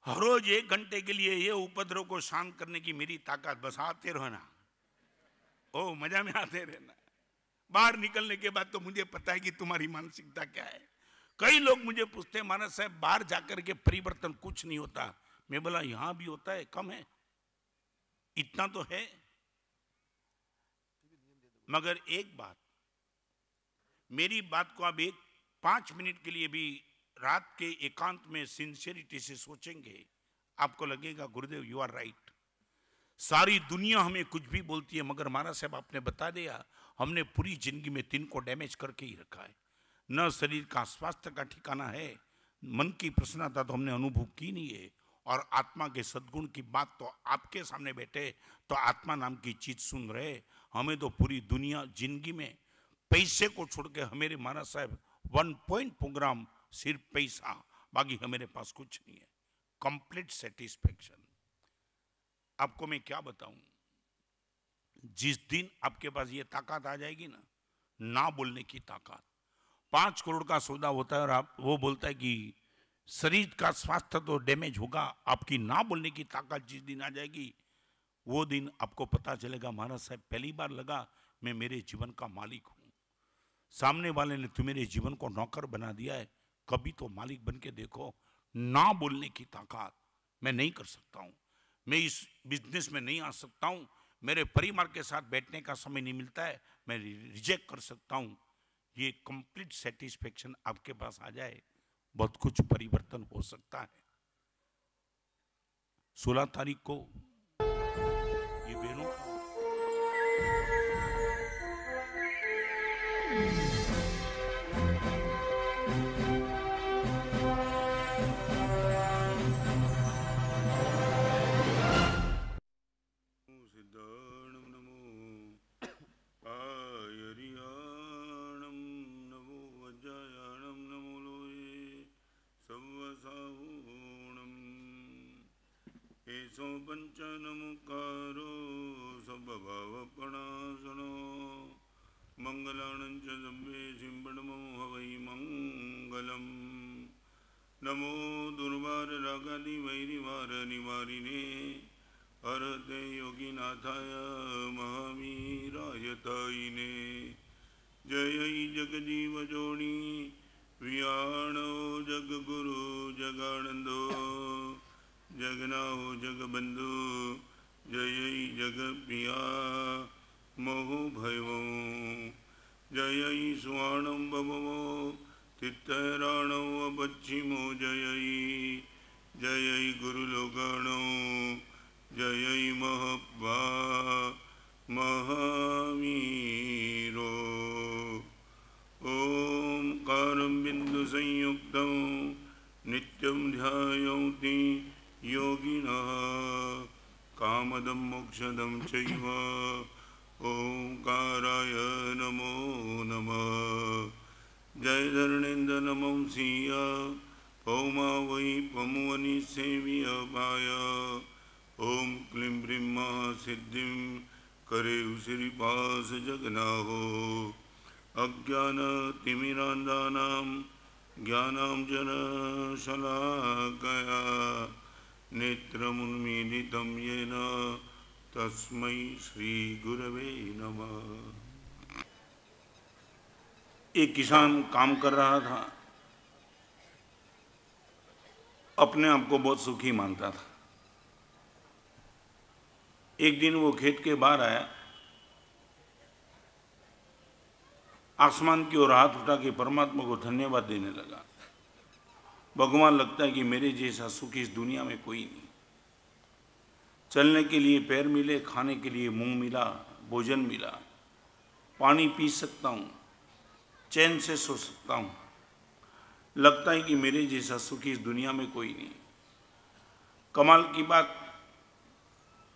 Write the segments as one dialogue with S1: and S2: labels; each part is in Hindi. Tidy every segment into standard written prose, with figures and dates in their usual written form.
S1: हर रोज 1 घंटे के लिए ये उपद्रव को शांत करने की मेरी ताकत, बस आते रहना, ओ मजा में आते रहना। बाहर निकलने के बाद तो मुझे पता है कि तुम्हारी मानसिकता क्या है। कई लोग मुझे पूछते हैं महाराज साहब बाहर जाकर के परिवर्तन कुछ नहीं होता। मैं बोला यहां भी होता है, कम है, इतना तो है। मगर एक बात, मेरी बात को आप 5 मिनट के लिए भी रात के एकांत में सिंसियरिटी से सोचेंगे, आपको लगेगा गुरुदेव यू आर राइट। सारी दुनिया हमें कुछ भी बोलती है, मगर महाराज साहब आपने बता दिया, हमने पूरी जिंदगी में 3 को डैमेज करके ही रखा है। न शरीर का स्वास्थ्य का ठिकाना है, मन की प्रसन्नता तो हमने अनुभव की नहीं है, और आत्मा के सद्गुण की बात तो आपके सामने बैठे तो आत्मा नाम की चीज सुन रहे। हमें तो पूरी दुनिया जिंदगी में पैसे को छोड़ के, हमारे महाराज साहब 1 पॉइंट प्रोग्राम सिर्फ पैसा, बाकी हमारे पास कुछ नहीं है, कंप्लीट सेटिस्फेक्शन। आपको मैं क्या बताऊं, जिस दिन आपके पास ये ताकत आ जाएगी ना, ना बोलने की ताकत। 5 करोड़ का सौदा होता है और आप वो बोलता है कि शरीर का स्वास्थ्य तो डैमेज होगा, आपकी ना बोलने की ताकत जिस दिन आ जाएगी, वो दिन आपको पता चलेगा महाराज साहब पहली बार लगा मैं मेरे जीवन का मालिक हूं। सामने वाले ने तो मेरे जीवन को नौकर बना दिया है, कभी तो मालिक बन के देखो। ना बोलने की ताकत मैं नहीं कर सकता हूं, मैं इस बिजनेस में नहीं आ सकता हूं, मेरे परिवार के साथ बैठने का समय नहीं मिलता है, मैं रिजेक्ट कर सकता हूं। ये कंप्लीट सेटिस्फेक्शन आपके पास आ जाए, बहुत कुछ परिवर्तन हो सकता है। 16 तारीख को ये बहनों का
S2: पंचनमुकारो सबभावपणासनो मंगलानं च सब्बे सिंबडमो हवै मंगलम्। नमो दुर्वार रागादि वैरिवार निवारिणे हरते योगिनाथाय महावीरायतायिने। जय जगजीव जोनी वियाणो जगगुरु जगानंदो जगनाओ जगबंधु जय जगप्रिया मोहो भयो। जय सुवर्णं भवो तित्तराणो अपच्छिमो जय जय गुरुलोकाणो जय महब्बा महावीरो। ओंकारं बिंदु संयुक्तं नित्यं ध्यायन्ति योगिनः कामदं मोक्षदं चैव। ओंकाराय नमो नमः। जय धरणेन्द्र नमो सिंह पौमा वै पमुवनि सेवियपाय। ओम क्लीं ब्रह्मा सिद्धिं करे श्रीपास जगनाहो। अज्ञानतिमिरान्धानां ज्ञानाञ्जनशलाकया नेत्रमुन्मीलितं येन तस्मै श्री गुरवे नमः।
S1: एक किसान काम कर रहा था, अपने आप को बहुत सुखी मानता था। एक दिन वो खेत के बाहर आया, आसमान की ओर हाथ उठा के परमात्मा को धन्यवाद देने लगा। भगवान लगता है कि मेरे जैसा सुख इस दुनिया में कोई नहीं। चलने के लिए पैर मिले, खाने के लिए मुंह मिला, भोजन मिला, पानी पी सकता हूँ, चैन से सो सकता हूँ। लगता है कि मेरे जैसा सुख इस दुनिया में कोई नहीं। कमाल की बात,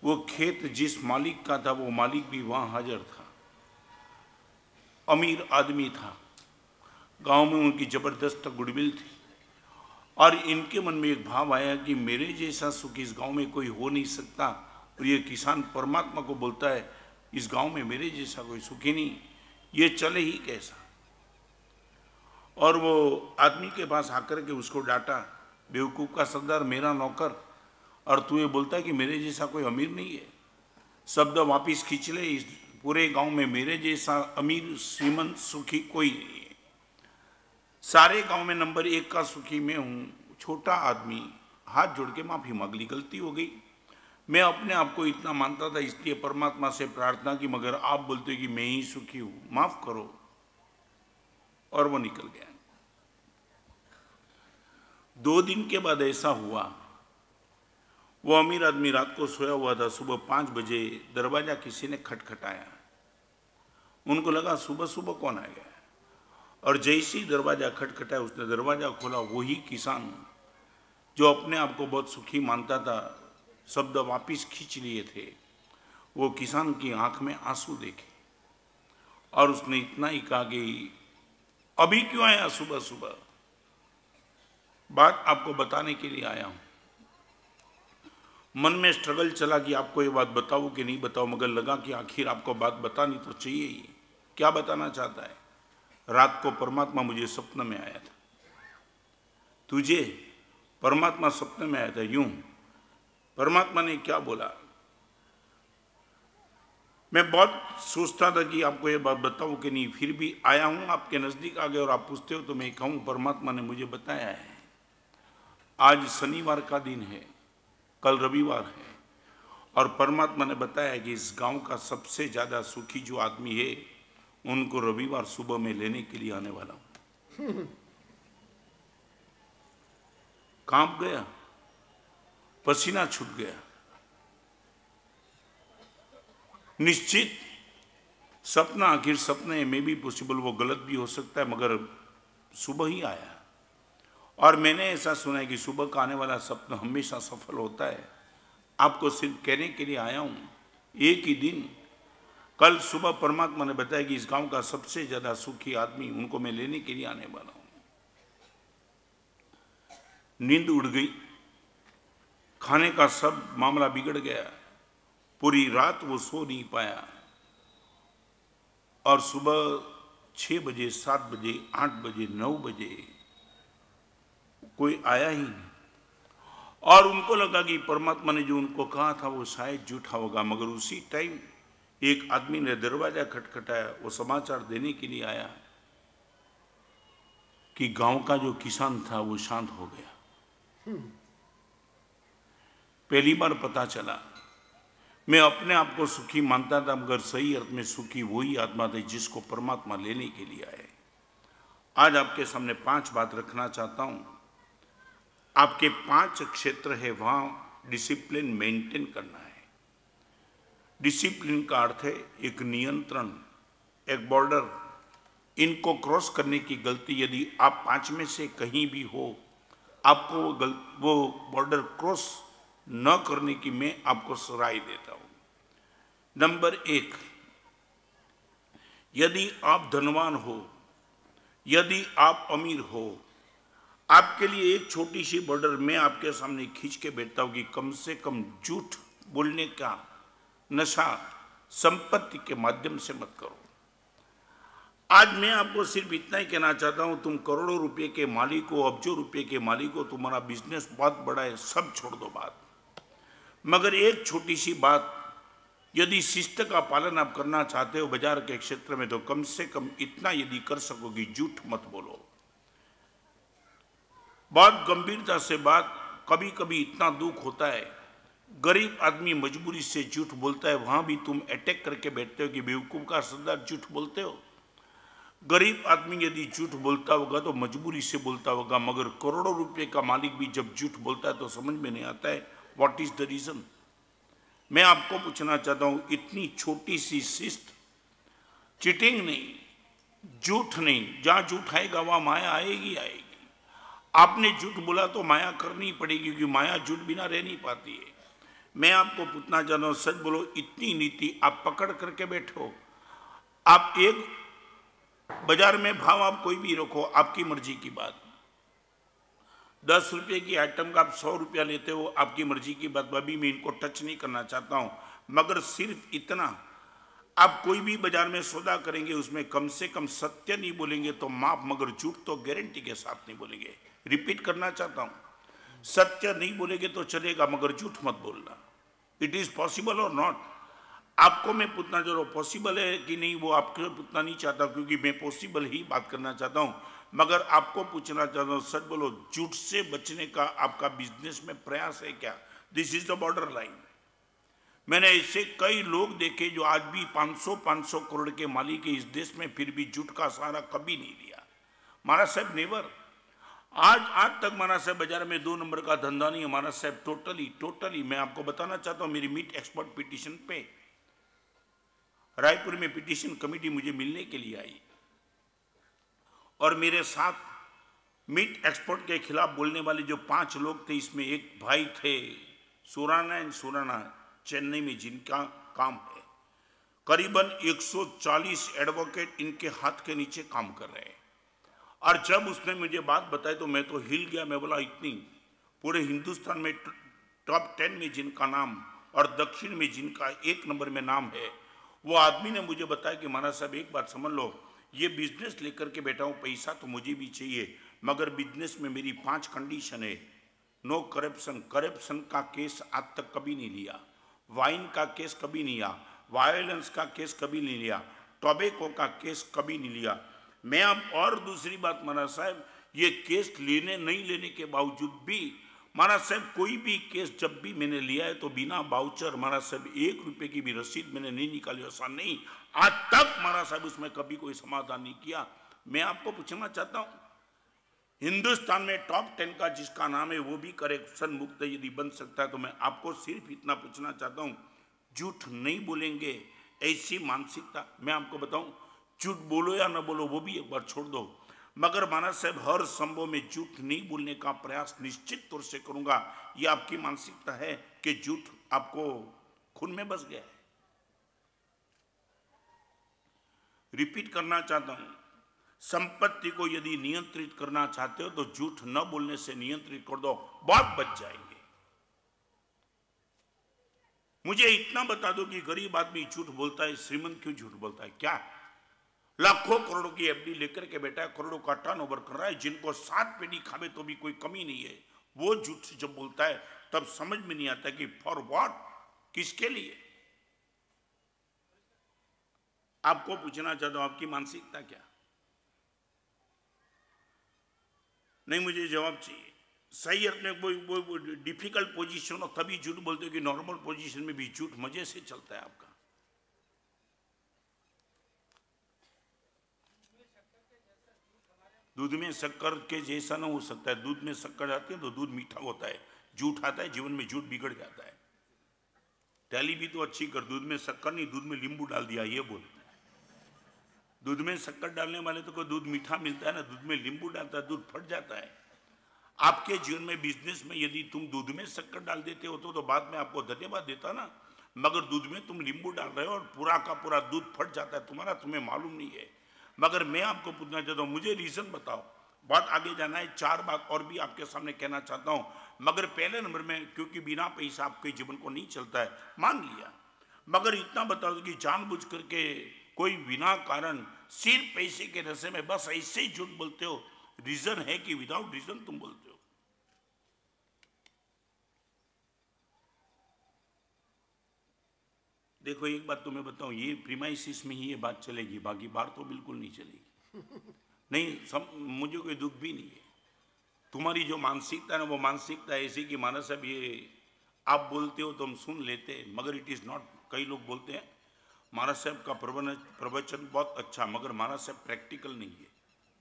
S1: वो खेत जिस मालिक का था वो मालिक भी वहाँ हाजिर था। अमीर आदमी था, गांव में उनकी जबरदस्त गुडविल थी, और इनके मन में एक भाव आया कि मेरे जैसा सुख इस गांव में कोई हो नहीं सकता। और ये किसान परमात्मा को बोलता है इस गांव में मेरे जैसा कोई सुखी नहीं, ये चले ही कैसा। और वो आदमी के पास आकर के उसको डांटा, बेवकूफ़ का सरदार मेरा नौकर, और तू ये बोलता है कि मेरे जैसा कोई अमीर नहीं है। शब्द वापिस खींच ले, इस पूरे गांव में मेरे जैसा अमीर श्रीमंत सुखी कोई नहीं है। सारे गांव में नंबर 1 का सुखी मैं हूँ। छोटा आदमी हाथ जोड़ के माफ़ी मांग ली, गलती हो गई। मैं अपने आप को इतना मानता था, इसलिए परमात्मा से प्रार्थना की, मगर आप बोलते हो कि मैं ही सुखी हूँ, माफ़ करो। और वो निकल गया। 2 दिन के बाद ऐसा हुआ, वो अमीर आदमी रात को सोया हुआ था। सुबह 5 बजे दरवाजा किसी ने खटखटाया। उनको लगा सुबह सुबह कौन आ गया, और जैसे ही दरवाजा खटखटाया, उसने दरवाजा खोला। वही किसान जो अपने आप को बहुत सुखी मानता था, शब्द वापिस खींच लिए थे, वो किसान की आंख में आंसू देखे, और उसने इतना ही कहा कि अभी क्यों आया सुबह सुबह? बात आपको बताने के लिए आया हूं। मन में स्ट्रगल चला कि आपको ये बात बताऊं कि नहीं बताऊं, मगर लगा कि आखिर आपको बात बतानी तो चाहिए ही। क्या बताना चाहता है? रात को परमात्मा मुझे सपने में आया था। तुझे परमात्मा सपने में आया था? यूं। परमात्मा ने क्या बोला? मैं बहुत सोचता था कि आपको ये बात बताऊं कि नहीं, फिर भी आया हूं, आपके नजदीक आ गए और आप पूछते हो तो मैं कहूं परमात्मा ने मुझे बताया है। आज शनिवार का दिन है, कल रविवार है, और परमात्मा ने बताया कि इस गांव का सबसे ज्यादा सुखी जो आदमी है, उनको रविवार सुबह में लेने के लिए आने वाला हूं। कांप गया, पसीना छूट गया। निश्चित सपना आखिर सपने में भी पॉसिबल, वो गलत भी हो सकता है, मगर सुबह ही आया। और मैंने ऐसा सुना है कि सुबह का आने वाला सपना हमेशा सफल होता है। आपको सिर्फ कहने के लिए आया हूं, एक ही दिन कल सुबह परमात्मा ने बताया कि इस गांव का सबसे ज्यादा सुखी आदमी, उनको मैं लेने के लिए आने वाला हूं। नींद उड़ गई, खाने का सब मामला बिगड़ गया। पूरी रात वो सो नहीं पाया, और सुबह 6 बजे, 7 बजे, 8 बजे, 9 बजे कोई आया ही नहीं। और उनको लगा कि परमात्मा ने जो उनको कहा था वो शायद झूठा होगा, मगर उसी टाइम एक आदमी ने दरवाजा खटखटाया। वो समाचार देने के लिए आया कि गांव का जो किसान था वो शांत हो गया। पहली बार पता चला। मैं अपने आप को सुखी मानता था, मगर सही अर्थ में सुखी वही आत्मा थे जिसको परमात्मा लेने के लिए आए। आज आपके सामने 5 बात रखना चाहता हूं। आपके 5 क्षेत्र है, वहां डिसिप्लिन मेंटेन करना है। डिसिप्लिन का अर्थ है एक नियंत्रण, एक बॉर्डर। इनको क्रॉस करने की गलती यदि आप 5 में से कहीं भी हो, आपको वो बॉर्डर क्रॉस न करने की मैं आपको राय देता हूं। नंबर 1, यदि आप धनवान हो, यदि आप अमीर हो, आपके लिए एक छोटी सी बॉर्डर मैं आपके सामने खींच के बैठता हूं कि कम से कम झूठ बोलने का नशा संपत्ति के माध्यम से मत करो। आज मैं आपको सिर्फ इतना ही कहना चाहता हूं, तुम करोड़ों रुपए के मालिक हो, अब्जों रुपए के मालिक हो, तुम्हारा बिजनेस बहुत बड़ा है, सब छोड़ दो बात। मगर एक छोटी सी बात, यदि शिष्ट का पालन आप करना चाहते हो बाजार के क्षेत्र में, तो कम से कम इतना यदि कर सकोगे, झूठ मत बोलो। बहुत गंभीरता से बात, कभी कभी इतना दुख होता है, गरीब आदमी मजबूरी से झूठ बोलता है, वहां भी तुम अटैक करके बैठते हो कि बेवकूफ का सरदार झूठ बोलते हो। गरीब आदमी यदि झूठ बोलता होगा तो मजबूरी से बोलता होगा, मगर करोड़ों रुपए का मालिक भी जब झूठ बोलता है तो समझ में नहीं आता है व्हाट इज द रीजन। मैं आपको पूछना चाहता हूं, इतनी छोटी सी शिष्ट, चीटिंग नहीं, झूठ नहीं, जहां झूठ आएगा वहां माया आएगी आएगी। आपने झूठ बोला तो माया करनी पड़ेगी, क्योंकि माया झूठ बिना रह नहीं पाती है। मैं आपको पूछना चाहता हूं, सच बोलो, इतनी नीति आप पकड़ करके बैठो। आप एक बाजार में भाव आप कोई भी रखो, आपकी मर्जी की बात। 10 रुपये की आइटम का आप 100 रुपया लेते हो, आपकी मर्जी की बात। अभी मैं इनको टच नहीं करना चाहता हूं, मगर सिर्फ इतना, आप कोई भी बाजार में सौदा करेंगे उसमें कम से कम सत्य नहीं बोलेंगे तो माफ, मगर झूठ तो गारंटी के साथ नहीं बोलेंगे। रिपीट करना चाहता हूं, सत्य नहीं बोलेंगे तो चलेगा, मगर झूठ मत बोलना। इट इज पॉसिबल और नॉट? आपको मैं पूछना चाह रहा हूं पॉसिबल है कि नहीं, वो आपको पूछना नहीं चाहता, क्योंकि मैं पॉसिबल ही बात करना चाहता हूं। मगर आपको पूछना चाहता हूं, सच बोलो, झूठ से बचने का आपका बिजनेस में प्रयास है क्या? This is the border line. मैंने ऐसे कई लोग देखे जो आज भी 500 करोड़ के मालिक है इस देश में, फिर भी झूठ का सहारा कभी नहीं लिया। महाराज साहब नेवर। आज तक महाराज साहब बाजार में 2 नंबर का धंधा नहीं है महाराज साहब, टोटली। मैं आपको बताना चाहता हूं, मेरी मीट एक्सपोर्ट पिटीशन पे रायपुर में पिटीशन कमेटी मुझे मिलने के लिए आई, और मेरे साथ मीट एक्सपोर्ट के खिलाफ बोलने वाले जो 5 लोग थे, इसमें एक भाई थे सुराना चेन्नई में, जिनका काम है करीबन 140 एडवोकेट इनके हाथ के नीचे काम कर रहे हैं। और जब उसने मुझे बात बताई तो मैं तो हिल गया। मैं बोला, इतनी पूरे हिंदुस्तान में टॉप 10 में जिनका नाम और दक्षिण में जिनका 1 नंबर में नाम है, वो आदमी ने मुझे बताया कि महाराज साहब एक बात समझ लो, ये बिजनेस लेकर के बैठा हूँ, पैसा तो मुझे भी चाहिए, मगर बिजनेस में मेरी 5 कंडीशन है। नो करप्शन का केस आज तक कभी नहीं लिया, वाइन का केस कभी नहीं लिया, वायलेंस का केस कभी नहीं लिया, टोबैको का केस कभी नहीं लिया। मैं अब और दूसरी बात महाराज साहब, ये केस लेने नहीं लेने के बावजूद भी महाराज साहब, कोई भी केस जब भी मैंने लिया है तो बिना बाउचर महाराज साहब 1 रुपए की भी रसीद मैंने नहीं निकाली, ऐसा नहीं, आज तक महाराज साहब उसमें कभी कोई समाधान नहीं किया। मैं आपको पूछना चाहता हूं, हिंदुस्तान में टॉप 10 का जिसका नाम है वो भी करप्शन मुक्त यदि बन सकता है, तो मैं आपको सिर्फ इतना पूछना चाहता हूं, झूठ नहीं बोलेंगे ऐसी मानसिकता, मैं आपको बताऊं, झूठ बोलो या ना बोलो वो भी एक बार छोड़ दो, मगर महाराज साहब हर संभव में झूठ नहीं बोलने का प्रयास निश्चित तौर से करूंगा। ये आपकी मानसिकता है कि झूठ आपको खून में बस गया है। रिपीट करना चाहता हूं, संपत्ति को यदि नियंत्रित करना चाहते हो तो झूठ न बोलने से नियंत्रित कर दो, बहुत बच जाएंगे। मुझे इतना बता दो कि गरीब आदमी झूठ बोलता है, श्रीमंत क्यों झूठ बोलता है? क्या लाखों करोड़ों की एफडी लेकर के बैठा है, करोड़ों का टर्नओवर कर रहा है, जिनको 7 पेटी खावे तो भी कोई कमी नहीं है, वो झूठ से जब बोलता है तब समझ में नहीं आता कि फॉर व्हाट, किसके लिए? आपको पूछना चाहता हूं, आपकी मानसिकता क्या? नहीं, मुझे जवाब चाहिए। सही अर्थ में कोई डिफिकल्ट पोजीशन हो तभी झूठ बोलते हो कि नॉर्मल पोजीशन में भी झूठ मजे से चलता है आपका? दूध में शक्कर के जैसा ना हो सकता है। दूध में शक्कर आती है तो दूध मीठा होता है, झूठ आता है जीवन में, झूठ बिगड़ जाता है। टैली भी तो अच्छी कर, दूध में शक्कर नहीं, दूध में नींबू डाल दिया, ये बोल। दूध में शक्कर डालने वाले तो को दूध मीठा मिलता है ना, दूध में नींबू डालता है दूध फट जाता है। आपके जीवन में बिजनेस में यदि तुम दूध में शक्कर डाल देते हो तो बाद में आपको धन्यवाद देता ना, मगर दूध में तुम नींबू डाल रहे हो और पूरा का पूरा दूध फट जाता है तुम्हारा, तुम्हें मालूम नहीं है। मगर मैं आपको पूछना चाहता हूं, मुझे रीजन बताओ, बात आगे जाना है, 4 बात और भी आपके सामने कहना चाहता हूं, मगर पहले नंबर में क्योंकि बिना पैसा आपके जीवन को नहीं चलता है, मान लिया, मगर इतना बताओ कि जानबूझ करके कोई बिना कारण सिर्फ पैसे के नशे में बस ऐसे ही झूठ बोलते हो, रीजन है कि विदाउट रीजन तुम बोलते हो? देखो एक बात तुम्हें बताऊं, ये प्रीमाइसिस में ही ये बात चलेगी, बाकी बाहर तो बिल्कुल नहीं चलेगी। नहीं, मुझे कोई दुख भी नहीं है। तुम्हारी जो मानसिकता है ना, वो मानसिकता ऐसी कि मानस साहब ये आप बोलते हो तो हम सुन लेते हैं, मगर इट इज़ नॉट। कई लोग बोलते हैं महाराज साहब का प्रवचन बहुत अच्छा, मगर महाराज साहब प्रैक्टिकल नहीं है।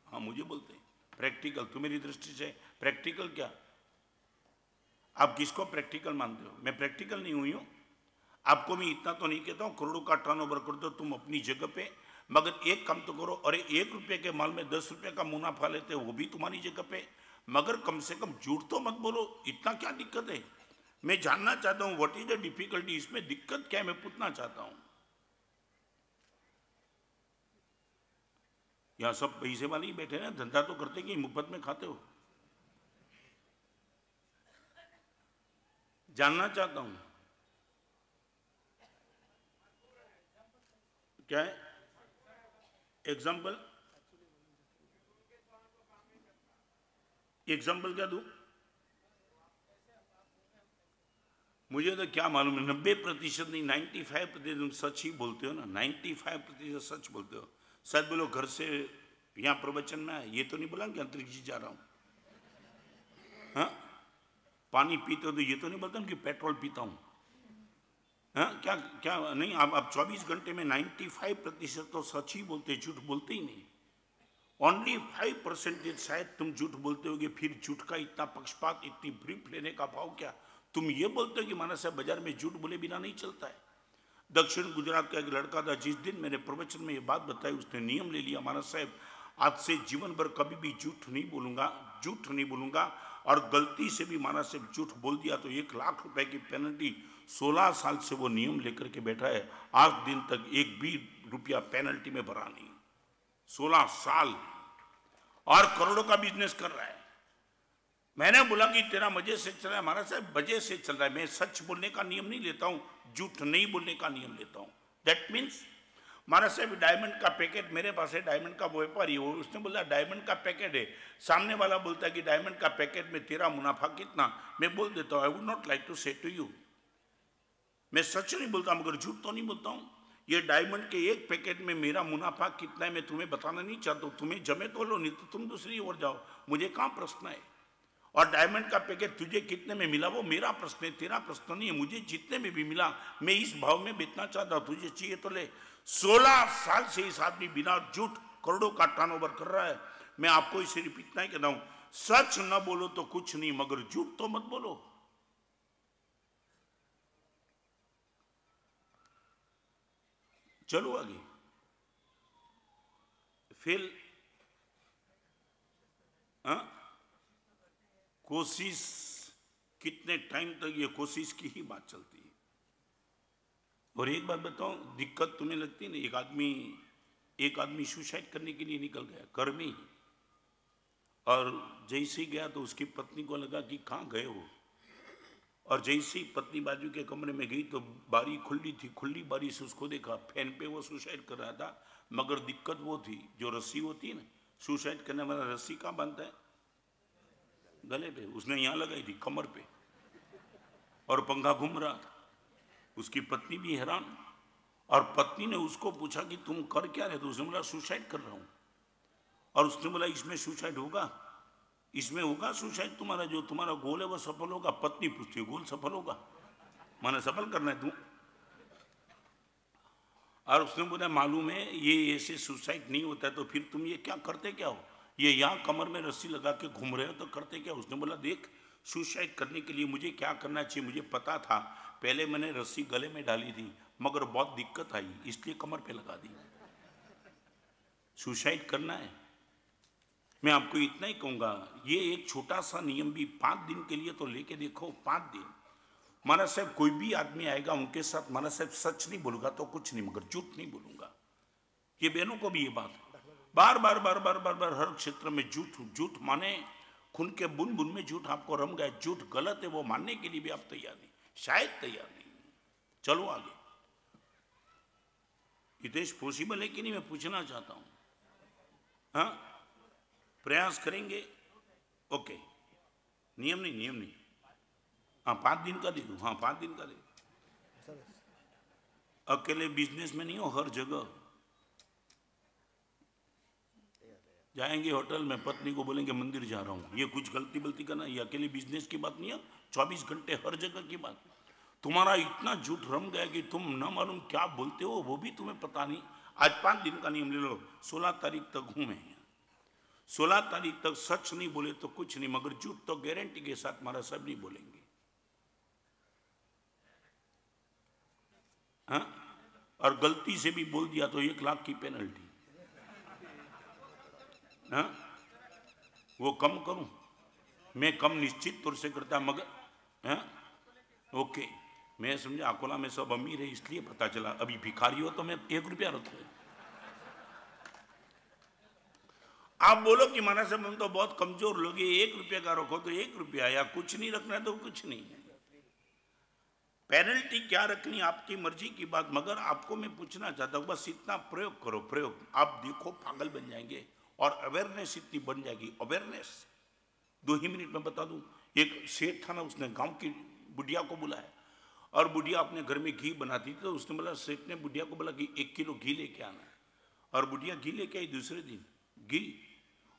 S1: हाँ, मुझे बोलते हैं प्रैक्टिकल, तुम्हारी दृष्टि से प्रैक्टिकल क्या? आप किसको प्रैक्टिकल मानते हो? मैं प्रैक्टिकल नहीं हुई हूँ। आपको मैं इतना तो नहीं कहता हूँ करोड़ों का टर्नओवर कर दो तुम अपनी जगह पे, मगर एक काम तो करो। अरे 1 रुपये के माल में 10 रुपये का मुनाफा लेते हो, वो भी तुम्हारी जगह पे, मगर कम से कम झूठ तो मत बोलो। इतना क्या दिक्कत है? मैं जानना चाहता हूँ व्हाट इज द डिफिकल्टी, इसमें दिक्कत क्या है, मैं पूछना चाहता हूँ। यहाँ सब पैसे वाले ही बैठे ना, धंधा तो करते कि मुफ्त में खाते हो? जानना चाहता हूं क्या है एग्जाम्पल? एग्जाम्पल क्या दूं? मुझे तो क्या मालूम है, 90% नहीं 95% तुम सच ही बोलते हो ना, 95% सच बोलते हो। शायद बोलो घर से यहाँ प्रवचन में आए, ये तो नहीं बोला कि अंतरिक्ष जा रहा हूँ। हाँ, पानी पीते हो तो ये तो नहीं बोलता कि पेट्रोल पीता हूँ। हाँ, क्या क्या नहीं, आप 24 घंटे में 95% तो सच ही बोलते, झूठ बोलते ही नहीं। ओनली 5% शायद तुम झूठ बोलते होगे। फिर झूठ का इतना पक्षपात, इतनी ब्रीफ लेने का भाव क्या? तुम ये बोलते हो कि मानस साहब बाजार में झूठ बोले बिना नहीं चलता है। दक्षिण गुजरात का एक लड़का था, जिस दिन मैंने प्रवचन में ये बात बताई उसने नियम ले लिया, मानस साहब आज से जीवन भर कभी भी झूठ नहीं बोलूंगा, झूठ नहीं बोलूंगा। और गलती से भी मानस साहब झूठ बोल दिया तो 1 लाख रुपए की पेनल्टी। 16 साल से वो नियम लेकर के बैठा है, आज दिन तक एक भी रुपया पेनल्टी में भरा नहीं। 16 साल और करोड़ों का बिजनेस कर रहा है। मैंने बोला कि तेरा मजे से चल रहा है। महाराज साहब मजे से चल रहा है, मैं सच बोलने का नियम नहीं लेता हूं, झूठ नहीं बोलने का नियम लेता हूं। दैट मीन्स महाराज साहब डायमंड का पैकेट मेरे पास है, डायमंड का व्यापारी हो, उसने बोला डायमंड का पैकेट है। सामने वाला बोलता है कि डायमंड का पैकेट में तेरा मुनाफा कितना, मैं बोल देता हूं I would not like to say to you. मैं सच नहीं बोलता मगर झूठ तो नहीं बोलता हूं। ये डायमंड के एक पैकेट में मेरा मुनाफा कितना है मैं तुम्हें बताना नहीं चाहता हूं। तुम्हें जमे तो लो, नहीं तो तुम दूसरी ओर जाओ, मुझे कहां प्रश्न है। और डायमंड का पैकेट तुझे कितने में मिला वो मेरा प्रश्न है, तेरा प्रश्न नहीं है। मुझे जितने में भी मिला मैं इस भाव में बेचना चाहता हूं, तुझे चाहिए तो ले। 16 साल से इस आदमी बिना झूठ करोड़ों का टर्नओवर कर रहा है। मैं आपको इसे इतना ही कहता हूं, सच न बोलो तो कुछ नहीं, मगर झूठ तो मत बोलो। चलो आगे। फिर कोशिश, कितने टाइम तक ये कोशिश की ही बात चलती है। और एक बात बताओ, दिक्कत तुम्हें लगती है ना, एक आदमी सुसाइड करने के लिए निकल गया घर में ही, और जैसे ही गया तो उसकी पत्नी को लगा कि कहाँ गए हो, और जैसे ही पत्नी बाजू के कमरे में गई तो बारी खुली थी, खुली बारी से उसको देखा, फैन पे वो सुसाइड कर रहा था। मगर दिक्कत वो थी, जो रस्सी होती है ना, सुसाइड करने वाला रस्सी कहाँ बांधता है, गले पे, उसने यहाँ लगाई थी कमर पे, और पंखा घूम रहा था। उसकी पत्नी भी हैरान, और पत्नी ने उसको पूछा कि तुम कर क्या रहे? तो उसने बोला सुसाइड कर रहा हूं। और उसने बोला इसमें सुसाइड होगा, इसमें होगा सुसाइड, तुम्हारा जो तुम्हारा गोल है वो सफल होगा। पत्नी पूछती है गोल सफल होगा, माने सफल करना है तू? और उसने बोला मालूम है ये ऐसे सुसाइड नहीं होता है, तो फिर तुम ये क्या करते क्या हो, ये यहाँ कमर में रस्सी लगा के घूम रहे हो तो करते क्या? उसने बोला देख, सुसाइड करने के लिए मुझे क्या करना चाहिए मुझे पता था। पहले मैंने रस्सी गले में डाली थी, मगर बहुत दिक्कत आई इसलिए कमर पे लगा दी। सुसाइड करना है, मैं आपको इतना ही कहूंगा, ये एक छोटा सा नियम भी 5 दिन के लिए तो लेके देखो। 5 दिन महाराज साहब कोई भी आदमी आएगा उनके साथ महाराज साहब सच नहीं बोलूंगा तो कुछ नहीं, मगर झूठ नहीं बोलूंगा। ये बहनों को भी ये बात बार बार बार बार बार बार हर क्षेत्र में झूठ, झूठ माने खून के बुन बुन में झूठ आपको रम गए। झूठ गलत है वो मानने के लिए भी आप तैयार नहीं, शायद तैयार नहीं। चलो आगे। हितेश पॉसिबल है कि नहीं मैं पूछना चाहता हूं। हाँ, प्रयास करेंगे। ओके, नियम नहीं। हाँ 5 दिन का दे दूं, हाँ 5 दिन का दे दूं। अकेले बिजनेस में नहीं हो, हर जगह जाएंगे होटल में, पत्नी को बोलेंगे मंदिर जा रहा हूं। ये कुछ गलती करना, ये अकेले बिजनेस की बात नहीं है, 24 घंटे हर जगह की बात। तुम्हारा इतना झूठ रम गया कि तुम न मालूम क्या बोलते हो वो भी तुम्हें पता नहीं। आज 5 दिन का नियम ले लो, 16 तारीख तक घूमे, 16 तारीख तक सच नहीं बोले तो कुछ नहीं, मगर झूठ तो गारंटी के साथ हमारा सब नहीं बोलेंगे। हाँ, और गलती से भी बोल दिया तो 1 लाख की पेनल्टी। हाँ, वो कम करूं, मैं कम निश्चित तौर से करता, मगर हाँ ओके, मैं समझा अकोला में सब अमीर है इसलिए पता चला, अभी भिखारी हो तो मैं 1 रुपया रखूं। आप बोलो कि माना साहब हम तो बहुत कमजोर लोग हैं, 1 रुपये का रखो तो 1 रुपया, या कुछ नहीं रखना है तो कुछ नहीं। पेनल्टी क्या रखनी आपकी मर्जी की बात, मगर आपको मैं पूछना चाहता हूँ बस इतना प्रयोग करो, प्रयोग, आप देखो पागल बन जाएंगे। और अवेयरनेस इतनी बन जाएगी, अवेयरनेस 2 ही मिनट में बता दूं। एक सेठ था ना, उसने गांव की बुढ़िया को बुलाया, और बुढ़िया अपने घर में घी बनाती थी, तो उसने बोला, सेठ ने बुढ़िया को बोला कि 1 किलो घी लेके आना, और बुढ़िया घी लेके आई दूसरे दिन घी,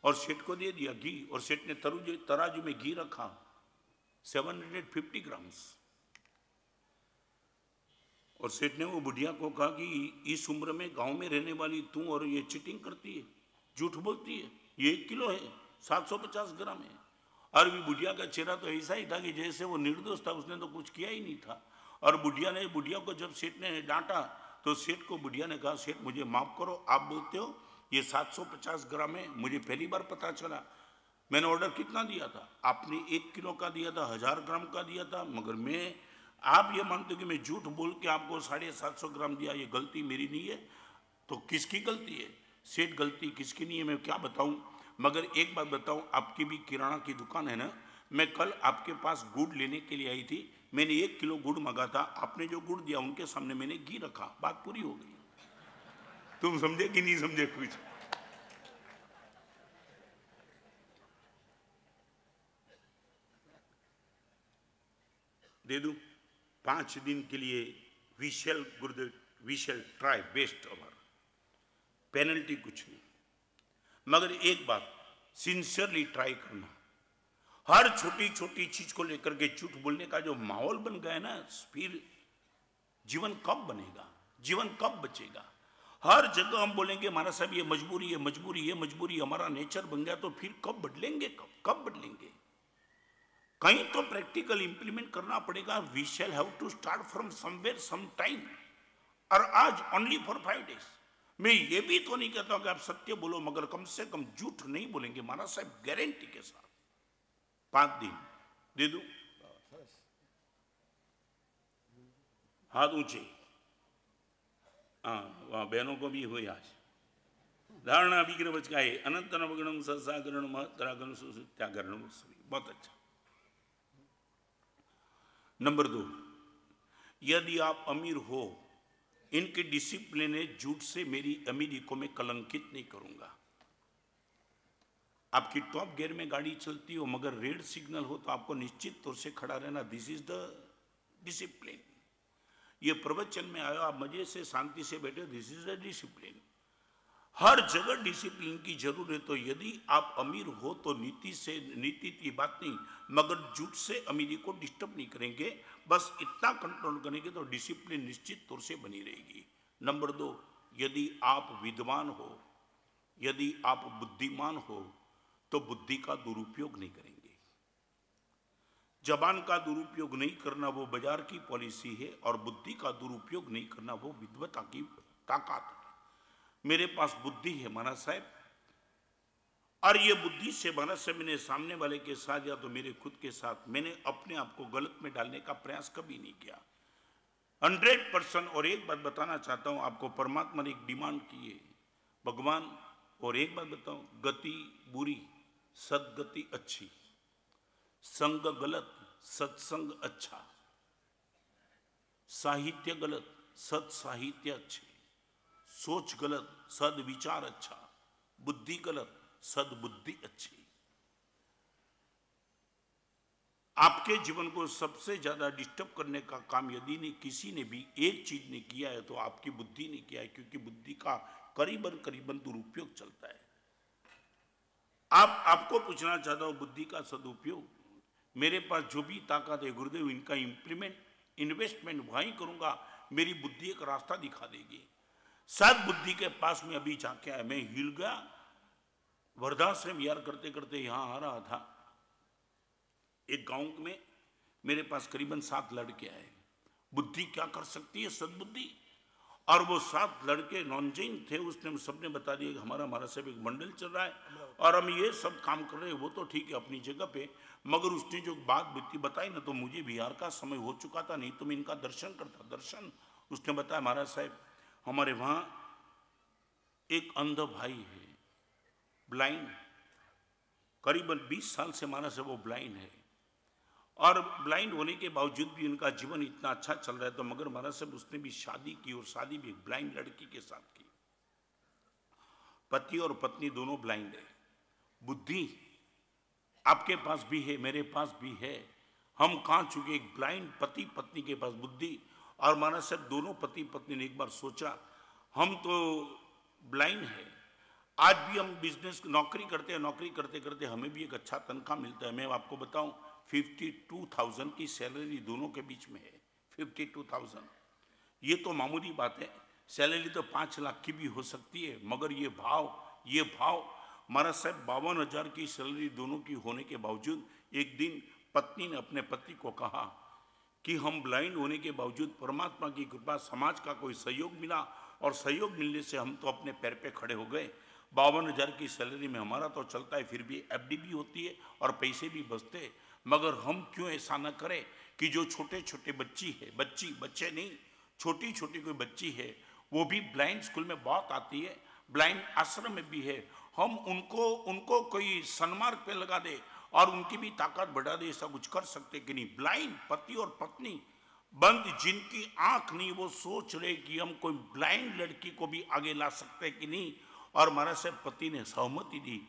S1: और सेठ को दे दिया घी, और सेठ ने तराजू में घी रखा 750 ग्राम्स, और सेठ ने वो बुढ़िया को कहा कि इस उम्र में गांव में रहने वाली तू और ये चीटिंग करती है, झूठ बोलती है, ये 1 किलो है 750 ग्राम है। और भी बुढ़िया का चेहरा तो ऐसा ही था कि जैसे वो निर्दोष था, उसने तो कुछ किया ही नहीं था। और बुढ़िया को जब सेठ ने डांटा तो सेठ को बुढ़िया ने कहा, सेठ मुझे माफ करो, आप बोलते हो ये 750 ग्राम है, मुझे पहली बार पता चला। मैंने ऑर्डर कितना दिया था? आपने 1 किलो का दिया था, 1000 ग्राम का दिया था, मगर आप ये मानते हो कि मैं झूठ बोल के आपको 750 ग्राम दिया, ये गलती मेरी नहीं है। तो किसकी गलती है? सेठ गलती किसकी नहीं है, मैं क्या बताऊं। मगर एक बात बताऊं, आपकी भी किराना की दुकान है ना, मैं कल आपके पास गुड़ लेने के लिए आई थी, मैंने 1 किलो गुड़ मंगा था, आपने जो गुड़ दिया उनके सामने मैंने घी रखा, बात पूरी हो गई। तुम समझे कि नहीं समझे? कुछ दे दूं 5 दिन के लिए, we shall try best our, penalty कुछ नहीं। मगर एक बात, सिंसियरली ट्राई करना। हर छोटी छोटी चीज को लेकर के झूठ बोलने का जो माहौल बन गया है ना, फिर जीवन कब बनेगा, जीवन कब बचेगा? हर जगह हम बोलेंगे हमारा साहब ये मजबूरी है, मजबूरी, ये मजबूरी, हमारा नेचर बन गया, तो फिर कब बदलेंगे? कब बदलेंगे? कहीं तो प्रैक्टिकल इंप्लीमेंट करना पड़ेगा। We shall have to start from somewhere some time. और आज ओनली फॉर 5 डेज। मैं ये भी तो नहीं कहता हूं कि आप सत्य बोलो, मगर कम से कम झूठ नहीं बोलेंगे महाराज साहब, गारंटी के साथ। 5 दिन दे दूं? हाथ ऊंचे। हाँ, वहां बहनों को भी हुई आज। धारणा विग्रह बचकाए अनंत नवगणम सत्सागरण महतरागण सुत्यागरण। बहुत अच्छा। नंबर 2, यदि आप अमीर हो, इनके डिसिप्लिन झूठ से मेरी अमीरी को मैं कलंकित नहीं करूंगा। आपकी टॉप गियर में गाड़ी चलती हो मगर रेड सिग्नल हो तो आपको निश्चित तौर से खड़ा रहना, दिस इज द डिसिप्लिन। ये प्रवचन में आया, आप मजे से शांति से बैठे, दिस इज द डिसिप्लिन। हर जगह डिसिप्लिन की जरूरत। तो यदि आप अमीर हो तो नीति की बात नहीं, मगर झूठ से अमीरी को डिस्टर्ब नहीं करेंगे, बस इतना कंट्रोल करेंगे तो डिसिप्लिन निश्चित तौर से बनी रहेगी। नंबर 2, यदि आप विद्वान हो, यदि आप बुद्धिमान हो तो बुद्धि का दुरुपयोग नहीं करेंगे। जबान का दुरुपयोग नहीं करना वो बाजार की पॉलिसी है, और बुद्धि का दुरुपयोग नहीं करना वो विद्वता की ताकत है। मेरे पास बुद्धि है महाराज साहब, और ये बुद्धि से महाराज साहब मैंने सामने वाले के साथ या तो मेरे खुद के साथ मैंने अपने आप को गलत में डालने का प्रयास कभी नहीं किया, 100%। और एक बात बताना चाहता हूं आपको, परमात्मा ने एक डिमांड की है, भगवान। और एक बात बताऊं, गति बुरी, सदगति अच्छी, संग गलत, सत्संग अच्छा, साहित्य गलत, सद साहित्य अच्छे, सोच गलत, सद विचार अच्छा, बुद्धि गलत, सद बुद्धि अच्छी। आपके जीवन को सबसे ज्यादा डिस्टर्ब करने का काम यदि नहीं किसी ने भी एक चीज ने किया है तो आपकी बुद्धि ने किया है, क्योंकि बुद्धि का करीबन दुरुपयोग चलता है। आपको पूछना चाहता हूं, बुद्धि का सदुपयोग, मेरे पास जो भी ताकत है गुरुदेव, इनका इन्वेस्टमेंट वहीं करूंगा, मेरी बुद्धि एक रास्ता दिखा देगी। शायद बुद्धि के पास में अभी जाके आया, मैं हिल गया, वृद्धाश्रम यार करते करते यहां आ रहा था, एक गांव में मेरे पास करीबन 7 लड़के आए। बुद्धि क्या कर सकती है, सद्बुद्धि। और वो 7 लड़के नॉन-जैन थे, उसने सबने बता दिया कि हमारा सब एक मंडल चल रहा है और हम ये सब काम कर रहे हैं। वो तो ठीक है अपनी जगह पे, मगर उसने जो बात बताई ना, तो मुझे बिहार का समय हो चुका था, नहीं तो मैं इनका दर्शन करता। दर्शन उसने बताया, महाराज साहब हमारे वहां एक अंध भाई है, ब्लाइंड, करीबन 20 साल से महाराज साहब वो ब्लाइंड है, और ब्लाइंड होने के बावजूद भी उनका जीवन इतना अच्छा चल रहा है। तो मगर महाराज साहब उसने भी शादी की, और शादी भी एक ब्लाइंड लड़की के साथ की। पति और पत्नी दोनों ब्लाइंड है। बुद्धि आपके पास भी है, मेरे पास भी है, हम कहाँ चुके? एक ब्लाइंड पति पत्नी के पास बुद्धि, और महाराज साहब दोनों पति पत्नी ने एक बार सोचा हम तो ब्लाइंड है, आज भी हम बिजनेस नौकरी करते हैं, नौकरी करते करते हमें भी एक अच्छा तनख्वाह मिलता है। मैं आपको बताऊं 52,000 की सैलरी दोनों के बीच में है। 52,000 ये तो मामूली बात है, सैलरी तो 5 लाख की भी हो सकती है, मगर ये भाव महाराज साहब 52,000 की सैलरी दोनों की होने के बावजूद एक दिन पत्नी ने अपने पति को कहा कि हम ब्लाइंड होने के बावजूद परमात्मा की कृपा, समाज का कोई सहयोग मिला, और सहयोग मिलने से हम तो अपने पैर पे खड़े हो गए। 52,000 की सैलरी में हमारा तो चलता है, फिर भी एफडी भी होती है और पैसे भी बचते, मगर हम क्यों ऐसा न करें कि जो छोटे छोटे बच्चे नहीं, छोटी छोटी कोई बच्ची है, वो भी ब्लाइंड स्कूल में बहुत आती है, ब्लाइंड आश्रम में भी है, हम उनको कोई सन्मार्ग पे लगा दे और उनकी भी ताकत बढ़ा दे, ऐसा कुछ कर सकते कि नहीं? ब्लाइंड पति और पत्नी बंद, जिनकी आंख नहीं, वो सोच रहे कि हम कोई ब्लाइंड लड़की को भी आगे ला सकते कि नहीं, और महाराज साहब पति ने सहमति दी।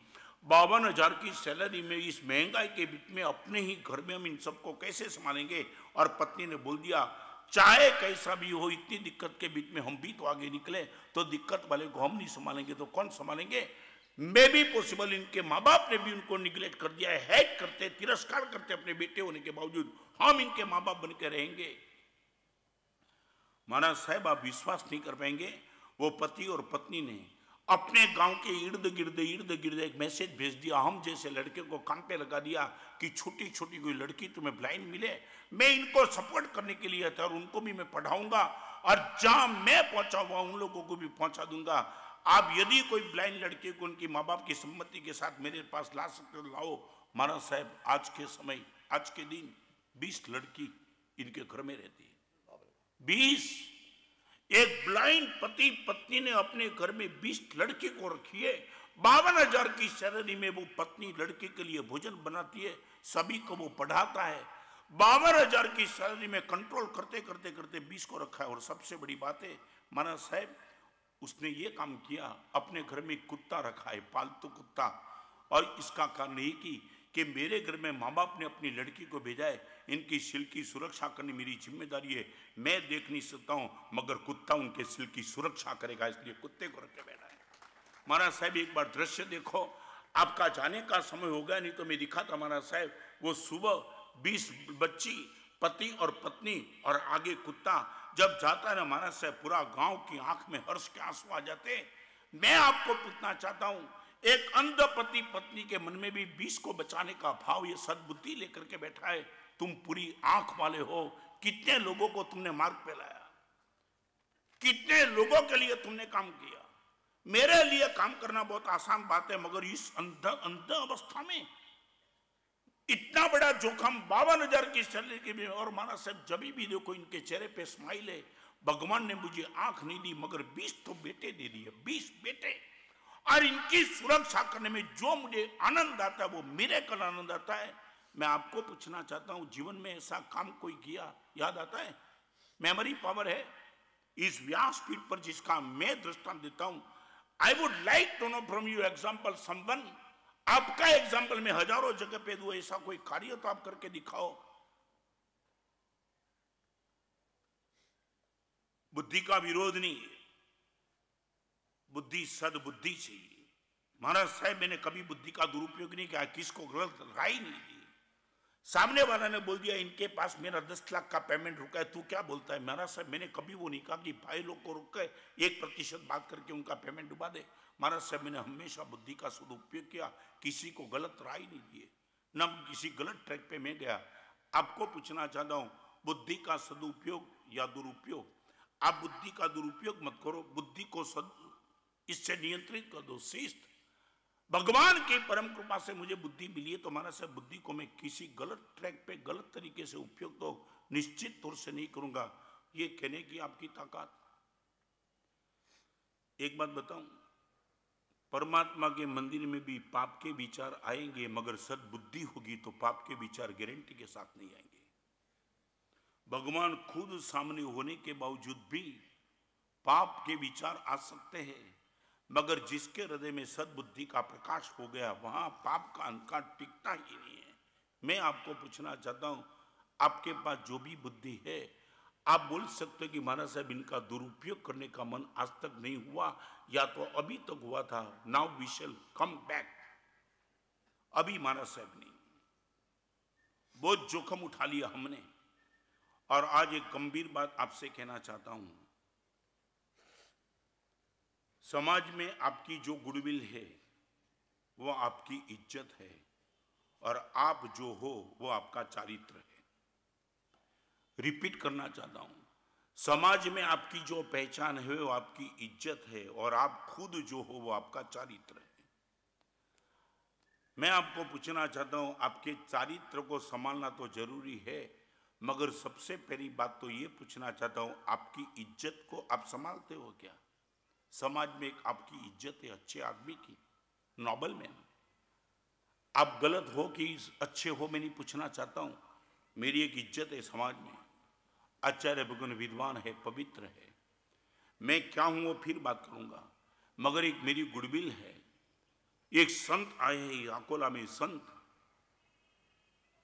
S1: 52,000 की सैलरी में इस महंगाई के बीच में अपने ही घर में हम इन सबको कैसे संभालेंगे? और पत्नी ने बोल दिया चाहे कैसा भी हो, इतनी दिक्कत के बीच में हम भी तो आगे निकले, तो दिक्कत वाले को हम नहीं संभालेंगे तो कौन संभालेंगे? मे भी पॉसिबल इनके माँ बाप ने भी उनको निगलेक्ट कर दिया है, हैट करते, तिरस्कार करते अपने बेटे होने के बावजूद, हम इनके माँ बाप बन के रहेंगे। महाराज साहब आप विश्वास नहीं कर पाएंगे, वो पति और पत्नी ने अपने गांव के इर्द गिर्द एक मैसेज भेज दिया, हम जैसे लड़के को कान पे लगा दिया कि छोटी छोटी कोई लड़की तुम्हें ब्लाइंड मिले, मैं इनको सपोर्ट करने के लिए था और उनको भी मैं पढ़ाऊंगा, और जहां मैं पहुंचा हुआ उन लोगों को भी पहुंचा दूंगा। आप यदि कोई ब्लाइंड लड़के को उनकी माँ बाप की सम्मति के साथ मेरे पास ला सकते हो लाओ। महाराज साहब आज के समय, आज के दिन 20 लड़की इनके घर में रहती है, 20। एक ब्लाइंड पति पत्नी ने अपने घर में 20 लड़की को रखी है। 52,000 की सैलरी में वो पत्नी लड़के के लिए भोजन बनाती है, सभी को वो पढ़ाता है। 52,000 की सैलरी में कंट्रोल करते करते करते 20 को रखा है। और सबसे बड़ी बात है महाराज साहब, उसने ये काम किया, अपने घर में कुत्ता रखा है, पालतू कुत्ता, और इसका कारण ये कि मेरे घर में माँ बाप ने अपनी लड़की को भेजा है, इनकी सिल की सुरक्षा करनी मेरी जिम्मेदारी है, मैं देख नहीं सकता हूं, मगर कुत्ता उनके सिल की सुरक्षा करेगा, इसलिए कुत्ते को रख के बैठा है। महाराज साहब एक बार दृश्य देखो, आपका जाने का समय हो गया, नहीं तो मैं दिखाता। महाराज साहब वो सुबह 20 बच्ची, पति और पत्नी और आगे कुत्ता जब जाता है ना महाराज साहब, पूरा गांव की आंख में हर्ष के आंसू आ जाते। मैं आपको पूछना चाहता हूं, एक अंध पति पत्नी के मन में भी 20 को बचाने का भाव, ये सद्बुद्धि लेकर के बैठा है। तुम पूरी आंख वाले हो, कितने लोगों को तुमने मार्ग पे लाया, कितने लोगों के लिए तुमने काम किया। मेरे लिए काम करना बहुत आसान बात है, मगर इस अंध अवस्था में इतना बड़ा जोखम, 52,000 की सैलरी के भी। और महाराज साहब जब भी देखो इनके चेहरे पे स्माइल है, भगवान ने मुझे आंख नहीं दी मगर 20 तो बेटे दे दिए, 20 बेटे, और इनकी सुरक्षा करने में जो मुझे आनंद आता है वो मिरेकल आनंद आता है। मैं आपको पूछना चाहता हूं, जीवन में ऐसा काम कोई किया याद आता है? मेमोरी पावर है इस व्यासपीठ पर जिसका मैं दृष्टांत देता हूं। I would like to know from you example someone, आपका एग्जाम्पल में हजारों जगह पे दूं, ऐसा कोई कार्य तो आप करके दिखाओ। बुद्धि का विरोध नहीं है, बुद्धि सद्बुद्धि चाहिए। महाराज साहब मैंने कभी बुद्धि का दुरुपयोग नहीं किया, किसको गलत राय नहीं दी। सामने वाला ने बोल दिया इनके पास मेरा 10 लाख का पेमेंट रुका है, तू क्या बोलता है? महाराज साहब मैंने कभी वो नहीं कहा कि भाई लोग को रुक के 1% बात करके उनका पेमेंट डुबा दे। महाराज साहब मैंने हमेशा बुद्धि का सदुपयोग किया, किसी को गलत राय नहीं दिए, न किसी गलत ट्रैक पे मैं गया। आपको पूछना चाहता हूं, बुद्धि का सदुपयोग या दुरुपयोग, आप बुद्धि का दुरुपयोग मत करो, बुद्धि को इससे नियंत्रित कर दो। शिष्ट भगवान की परम कृपा से मुझे बुद्धि मिली है, तो महाराज साहब बुद्धि को मैं किसी गलत ट्रैक पे गलत तरीके से उपयोग तो निश्चित तौर से नहीं करूंगा। ये कहने की आपकी ताकत। एक बात बताऊं, परमात्मा के मंदिर में भी पाप के विचार आएंगे, मगर सद्बुद्धि होगी तो पाप के विचार गारंटी के साथ नहीं आएंगे। भगवान खुद सामने होने के बावजूद भी पाप के विचार आ सकते हैं, मगर जिसके हृदय में सद्बुद्धि का प्रकाश हो गया वहां पाप का अंधकार टिकता ही नहीं है। मैं आपको पूछना चाहता हूं, आपके पास जो भी बुद्धि है, आप बोल सकते हो कि महाराज साहब इनका दुरुपयोग करने का मन आज तक नहीं हुआ, या तो अभी तक हुआ था, now we shall come back. अभी महाराज साहब नहीं, बहुत जोखिम उठा लिया हमने। और आज एक गंभीर बात आपसे कहना चाहता हूं, समाज में आपकी जो गुडविल है वो आपकी इज्जत है, और आप जो हो वो आपका चारित्र है। रिपीट करना चाहता हूं, समाज में आपकी जो पहचान है वो आपकी इज्जत है, और आप खुद जो हो वो आपका चारित्र है। मैं आपको पूछना चाहता हूं, आपके चारित्र को संभालना तो जरूरी है, मगर सबसे पहली बात तो ये पूछना चाहता हूं, आपकी इज्जत को आप संभालते हो क्या? समाज में एक आपकी इज्जत है अच्छे आदमी की, नोबल मैन। आप गलत हो कि अच्छे हो, मैं नहीं पूछना चाहता हूं। मेरी एक इज्जत है समाज में, आचार्य भगवान विद्वान है, पवित्र है। मैं क्या हूं वो फिर बात करूंगा, मगर एक मेरी गुडविल है। एक संत आए हैं अकोला में, संत,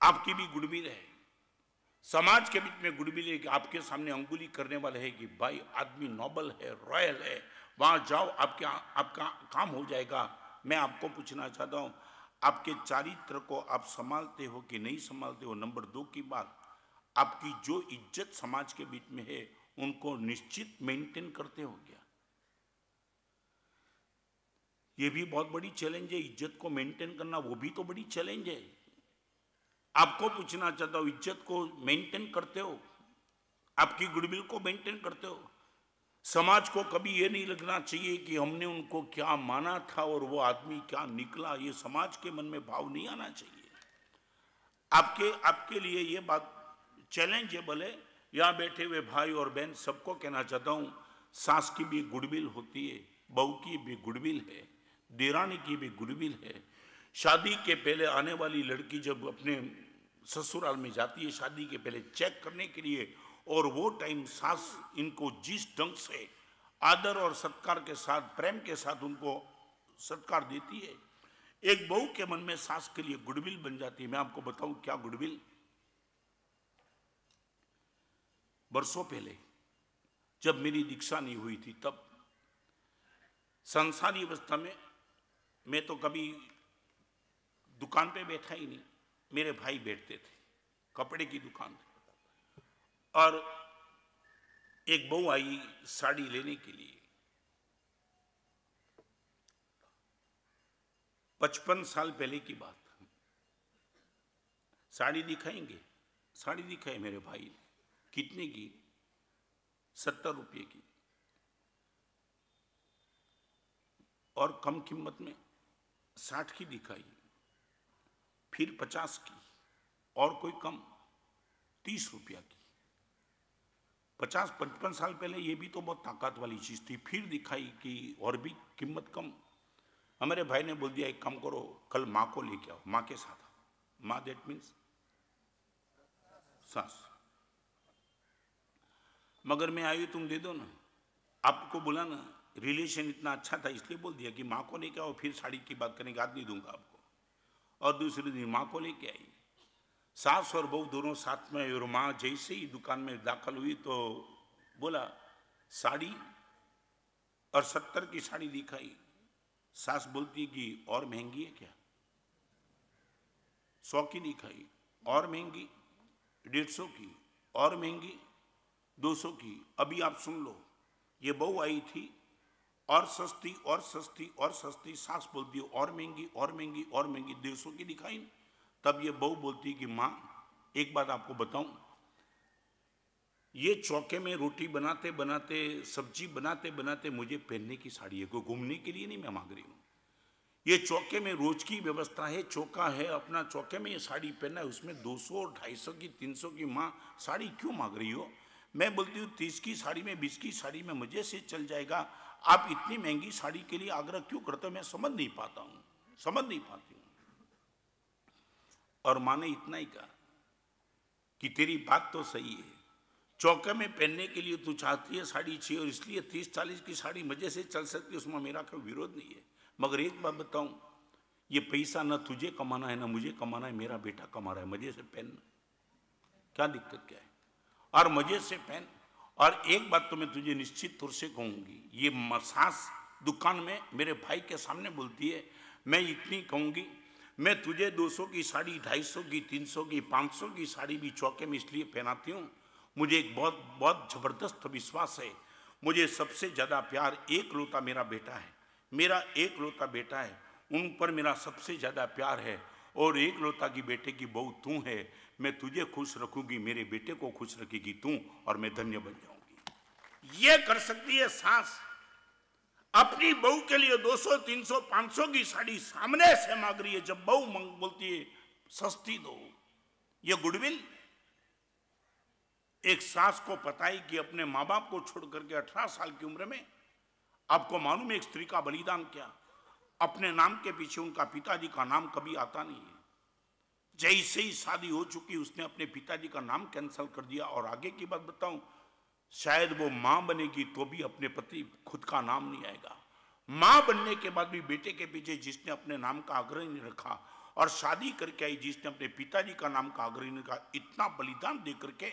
S1: आपकी भी गुडविल है, समाज के बीच में गुडविल है कि आपके सामने अंगुली करने वाले है कि भाई आदमी नोबल है, रॉयल है, वहां जाओ आपका काम हो जाएगा। मैं आपको पूछना चाहता हूं, आपके चारित्र को आप संभालते हो कि नहीं संभालते हो? नंबर 2 की बात, आपकी जो इज्जत समाज के बीच में है उनको निश्चित मेंटेन करते हो क्या? ये भी बहुत बड़ी चैलेंज है, इज्जत को मेंटेन करना, वो भी तो बड़ी चैलेंज है। आपको पूछना चाहता हूं, इज्जत को मेंटेन करते हो? आपकी गुडविल को मेंटेन करते हो? समाज को कभी ये नहीं लगना चाहिए कि हमने उनको क्या माना था और वो आदमी क्या निकला, ये समाज के मन में भाव नहीं आना चाहिए। आपके लिए ये बात चैलेंजेबल है। यहां बैठे हुए भाई और बहन सबको कहना चाहता हूं, सास की भी गुडविल होती है, बहू की भी गुडविल है, देरानी की भी गुडविल है। शादी के पहले आने वाली लड़की जब अपने ससुराल में जाती है शादी के पहले चेक करने के लिए, और वो टाइम सास इनको जिस ढंग से आदर और सत्कार के साथ, प्रेम के साथ उनको सत्कार देती है, एक बहू के मन में सास के लिए गुडविल बन जाती है। मैं आपको बताऊं क्या गुडविल। बरसों पहले जब मेरी दीक्षा नहीं हुई थी, तब संसारी अवस्था में मैं तो कभी दुकान पे बैठा ही नहीं, मेरे भाई बैठते थे, कपड़े की दुकान थी, और एक बहू आई साड़ी लेने के लिए। 55 साल पहले की बात। साड़ी दिखाएंगे, साड़ी दिखाई मेरे भाई ने, कितने की? 70 रुपये की, और कम कीमत में 60 की दिखाई, फिर 50 की, और कोई कम 30 रुपया की। 50-55 साल पहले ये भी तो बहुत ताकत वाली चीज थी। फिर दिखाई कि और भी कीमत कम। हमारे भाई ने बोल दिया एक काम करो, कल माँ को लेके आओ, माँ के साथ। माँ दैट मीन्स सास। मगर मैं आई, तुम दे दो ना, आपको बोला ना, रिलेशन इतना अच्छा था इसलिए बोल दिया कि माँ को लेके आओ, फिर साड़ी की बात करेंगे, आज नहीं दूंगा आपको। और दूसरे दिन माँ को लेके आई, सास और बहू दोनों साथ में, और माँ जैसे ही दुकान में दाखिल हुई तो बोला साड़ी, और 70 की साड़ी दिखाई। सास बोलती कि और महंगी है क्या? 100 की दिखाई, और महंगी, 150 की, और महंगी, 200 की। अभी आप सुन लो, ये बहू आई थी, और सस्ती और सस्ती और सस्ती। सास बोलती है और महंगी और महंगी और महंगी, 150 की दिखाई। तब ये बहू बोलती कि माँ एक बात आपको बताऊं, ये चौके में रोटी बनाते बनाते, सब्जी बनाते बनाते मुझे पहनने की साड़ी है, कोई घूमने के लिए नहीं मैं मांग रही हूं। ये चौके में रोज की व्यवस्था है, चौका है अपना, चौके में ये साड़ी पहनना है, उसमें 200 250 की 300 की। माँ साड़ी क्यों मांग रही हो? मैं बोलती हूँ 30 की साड़ी में, 20 की साड़ी में मुझे से चल जाएगा, आप इतनी महंगी साड़ी के लिए आग्रह क्यों करते हो? मैं समझ नहीं पाता हूँ, समझ नहीं पाती हूँ। और माँ ने इतना ही कहा कि तेरी बात तो सही है, चौके में पहनने के लिए तू चाहती है साड़ी चाहिए, और इसलिए 30-40 की साड़ी मजे से चल सकती है, उसमें मेरा कोई विरोध नहीं है। मगर एक बात बताऊं, ये पैसा न तुझे कमाना है न मुझे कमाना है, मेरा बेटा कमा रहा है, मजे से पहनना। क्या दिक्कत क्या है? और मजे से पहन। और एक बात तो मैं तुझे निश्चित तौर से कहूंगी, ये सास दुकान में मेरे भाई के सामने बोलती है, मैं इतनी कहूंगी, मैं तुझे 200 की साड़ी, 250 की, 300 की, 500 की साड़ी भी चौके में इसलिए पहनाती हूँ, मुझे एक बहुत बहुत जबरदस्त विश्वास है, मुझे सबसे ज्यादा प्यार एक लौता मेरा बेटा है, मेरा एक लौता बेटा है, उन पर मेरा सबसे ज्यादा प्यार है, और एक लौता की बेटे की बहू तू है, मैं तुझे खुश रखूंगी, मेरे बेटे को खुश रखेगी तू, और मैं धन्य बन जाऊंगी। ये कर सकती है सास, अपनी बहू के लिए 200, 300, 500 की साड़ी सामने से मांग रही है, जब बहू बोलती है सस्ती दो। ये गुडविल एक सास को पता है कि अपने माँ बाप को छोड़ करके 18 साल की उम्र में, आपको मालूम है एक स्त्री का बलिदान क्या, अपने नाम के पीछे उनका पिताजी का नाम कभी आता नहीं है। जैसे ही शादी हो चुकी उसने अपने पिताजी का नाम कैंसिल कर दिया, और आगे की बात बताऊं, शायद वो मां बनेगी तो भी अपने पति खुद का नाम नहीं आएगा। मां बनने के बाद भी बेटे के पीछे जिसने अपने नाम का आग्रह नहीं रखा, और शादी करके आई जिसने अपने पिताजी का नाम का आग्रह नहीं रखा, इतना बलिदान दे करके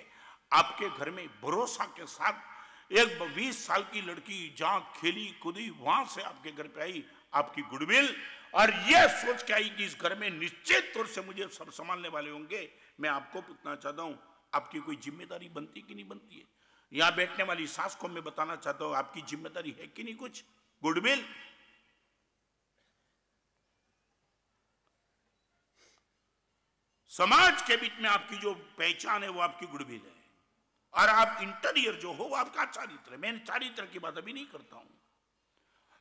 S1: आपके घर में भरोसा के साथ एक 20 साल की लड़की जहां खेली कूदी वहां से आपके घर पे आई, आपकी गुडविल, और यह सोच के आई कि इस घर में निश्चित तौर से मुझे सब संभालने वाले होंगे। मैं आपको पूछना चाहता हूं, आपकी कोई जिम्मेदारी बनती कि नहीं बनती है? यहां बैठने वाली सास को मैं बताना चाहता हूं, आपकी जिम्मेदारी है कि नहीं कुछ? गुडविल, समाज के बीच में आपकी जो पहचान है वो आपकी गुडविल है, और आप इंटीरियर जो हो वो आपका चारित्र है। मैं चारित्र की बात अभी नहीं करता हूं,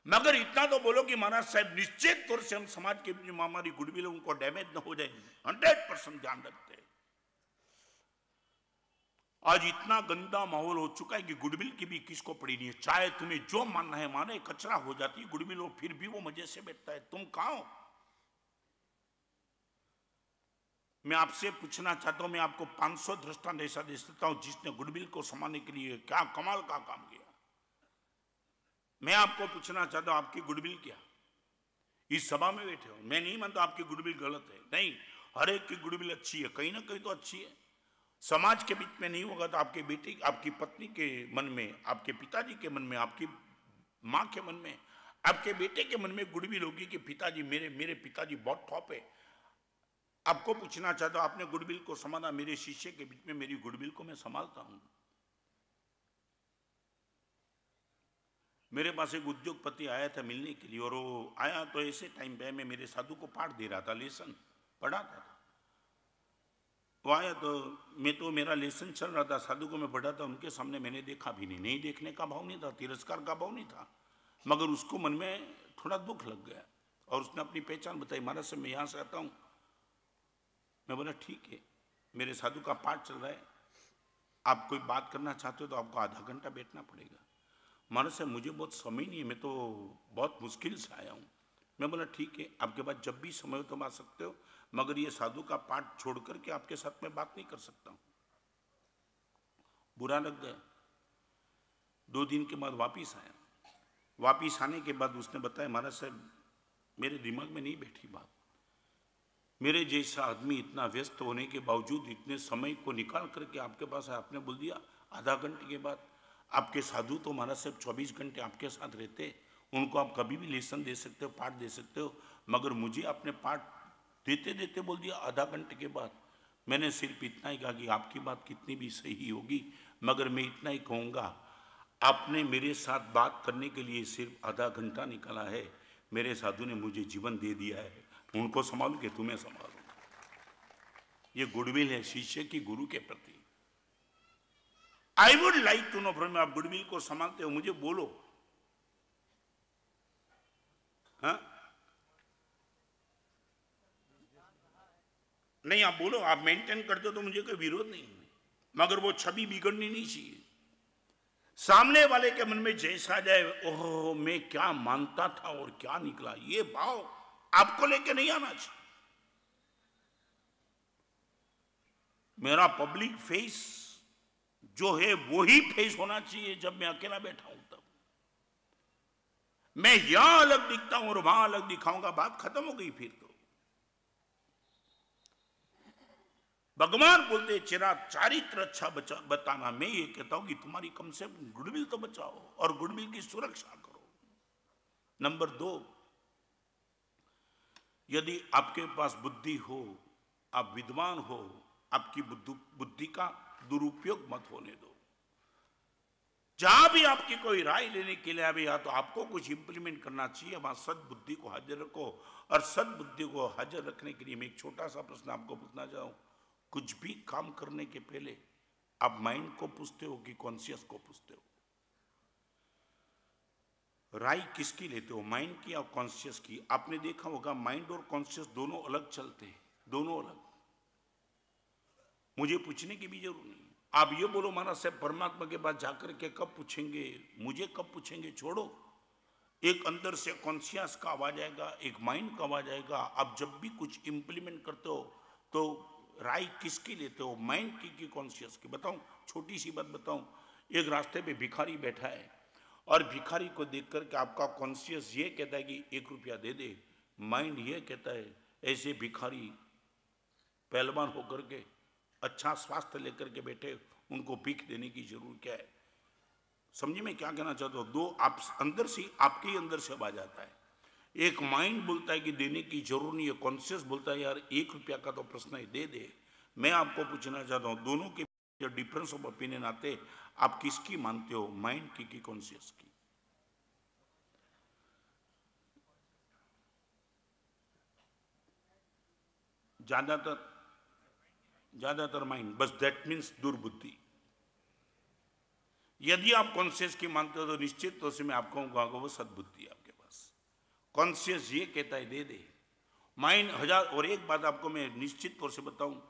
S1: मगर इतना तो बोलो कि महाराज साहब निश्चित तौर से हम समाज के बीच में हमारी गुडविल उनको डैमेज न हो जाए, 100% ध्यान रखते हैं। आज इतना गंदा माहौल हो चुका है कि गुडविल की भी किसको पड़ी नहीं है। चाहे तुम्हें जो मानना है माने, कचरा हो जाती है गुडविल, हो फिर भी वो मजे से बैठता है। तुम कहां हो? मैं आपसे पूछना चाहता हूं, मैं आपको 500 दृष्टांत ऐसा दे सकता हूं जिसने गुडविल को संभालने के लिए क्या कमाल का काम किया। मैं आपको पूछना चाहता हूं, आपकी गुडविल क्या? इस सभा में बैठे हो, मैं नहीं मानता आपकी गुडविल गलत है, नहीं, हर एक की गुडविल अच्छी है, कहीं ना कहीं तो अच्छी है। समाज के बीच में नहीं होगा तो आपके बेटी, आपकी पत्नी के मन में, आपके पिताजी के मन में, आपकी माँ के मन में, आपके बेटे के मन में गुडविल होगी कि पिताजी मेरे पिताजी बहुत टॉप है। आपको पूछना चाहता हूं, आपने गुडविल को संभाला, मेरे शिष्य के बीच में मेरी गुडविल को मैं संभालता हूं। मेरे पास एक उद्योगपति आया था मिलने के लिए, और वो आया तो ऐसे टाइम पे मैं मेरे साधु को पाठ दे रहा था, लेसन पढ़ाता था। वो आया तो मैं तो मेरा लेसन चल रहा था, साधु को मैं पढ़ा था, उनके सामने मैंने देखा भी नहीं देखने का भाव नहीं था, तिरस्कार का भाव नहीं था, मगर उसको मन में थोड़ा दुख लग गया, और उसने अपनी पहचान बताई, महाराज से मैं यहाँ से आता हूँ। मैं बोला ठीक है, मेरे साधु का पाठ चल रहा है, आप कोई बात करना चाहते हो तो आपको आधा घंटा बैठना पड़ेगा। महाराज से मुझे बहुत समय नहीं है, मैं तो बहुत मुश्किल से आया हूँ। मैं बोला ठीक है, आपके पास जब भी समय हो तो आ सकते हो, मगर ये साधु का पाठ छोड़ करके आपके साथ में बात नहीं कर सकता हूँ। बुरा लग गया। 2 दिन के बाद वापिस आया। वापिस आने के बाद उसने बताया, महाराज साहब मेरे दिमाग में नहीं बैठी बात, मेरे जैसा आदमी इतना व्यस्त होने के बावजूद इतने समय को निकाल करके आपके पास है, आपने बोल दिया आधा घंटे के बाद। आपके साधु तो महाराज साहब 24 घंटे आपके साथ रहते, उनको आप कभी भी लेसन दे सकते हो, पाठ दे सकते हो, मगर मुझे आपने पाठ देते देते बोल दिया आधा घंटे के बाद। मैंने सिर्फ इतना ही कहा कि आपकी बात कितनी भी सही होगी, मगर मैं इतना ही कहूँगा, आपने मेरे साथ बात करने के लिए सिर्फ आधा घंटा निकाला है, मेरे साधु ने मुझे जीवन दे दिया है, उनको संभालू के तुम्हें संभालो। ये गुडविल है शिष्य की गुरु के प्रति। I would like to know from, आप गुडविल को संभालते हो, मुझे बोलो। हाँ नहीं, आप बोलो, आप मेंटेन करते हो तो मुझे कोई विरोध नहीं, मगर वो छवि बिगड़नी नहीं चाहिए। सामने वाले के मन में जैसा जाए, ओह मैं क्या मानता था और क्या निकला, ये भाव आपको लेके नहीं आना चाहिए। मेरा पब्लिक फेस जो है वो ही फेस होना चाहिए। जब मैं अकेला बैठा हूं तब मैं यहां अलग दिखता हूं और वहां अलग दिखाऊंगा, बात खत्म हो गई। फिर तो भगवान बोलते चेरा चारित्र अच्छा बताना। मैं ये कहता हूं कि तुम्हारी कम से कम गुडविल तो बचाओ और गुडविल की सुरक्षा करो। नंबर 2, यदि आपके पास बुद्धि हो, आप विद्वान हो, आपकी बुद्धि का दुरुपयोग मत होने दो। जहां भी आपकी कोई राय लेने के लिए आवे, या तो आपको कुछ इंप्लीमेंट करना चाहिए, वहां सद्बुद्धि को हाजिर रखो। और सद्बुद्धि को हाजिर रखने के लिए मैं एक छोटा सा प्रश्न आपको पूछना चाहूं। कुछ भी काम करने के पहले आप माइंड को पूछते हो कि कॉन्शियस को पूछते हो? राय किसकी लेते हो, माइंड की या कॉन्शियस की? आपने देखा होगा माइंड और कॉन्शियस दोनों अलग चलते हैं, दोनों अलग। मुझे पूछने की भी जरूरत नहीं। आप ये बोलो महाराज साहब परमात्मा के पास जाकर के कब पूछेंगे, मुझे कब पूछेंगे, छोड़ो। एक अंदर से कॉन्शियस का आवाज आएगा, एक माइंड का आवाज आएगा। आप जब भी कुछ इंप्लीमेंट करते हो तो राय किसकी लेते हो, माइंड की कि कॉन्शियस की? बताऊं, छोटी सी बात बताऊं। एक रास्ते पे भिखारी बैठा है और भिखारी को देख करके आपका कॉन्शियस ये कहता है कि 1 रुपया दे दे, माइंड ये कहता है ऐसे भिखारी पहलवान होकर के अच्छा स्वास्थ्य लेकर के बैठे, उनको भीख देने की जरूरत क्या है? समझिए मैं क्या कहना चाहता हूं। दो आप अंदर से, आपके ही अंदर से आवाज आता है। एक माइंड बोलता है कि देने की जरूरत नहीं है, कॉन्शियस बोलता है यार 1 रुपया का तो प्रश्न है, दे दे। मैं आपको पूछना चाहता हूं, दोनों के जो डिफरेंस ऑफ ओपिनियन आते, आप किसकी मानते हो, माइंड की कि कॉन्शियस की? ज्यादातर माइंड, बस दैट मीन्स दुर्बुद्धि। यदि आप कॉन्शियस की मानते हो तो निश्चित तौर से मैं आपको कहूंगा वो सद्बुद्धि है आपके पास। कॉन्शियस ये कहता है दे दे, माइंड हजार। और एक बात आपको मैं निश्चित तौर से बताऊं,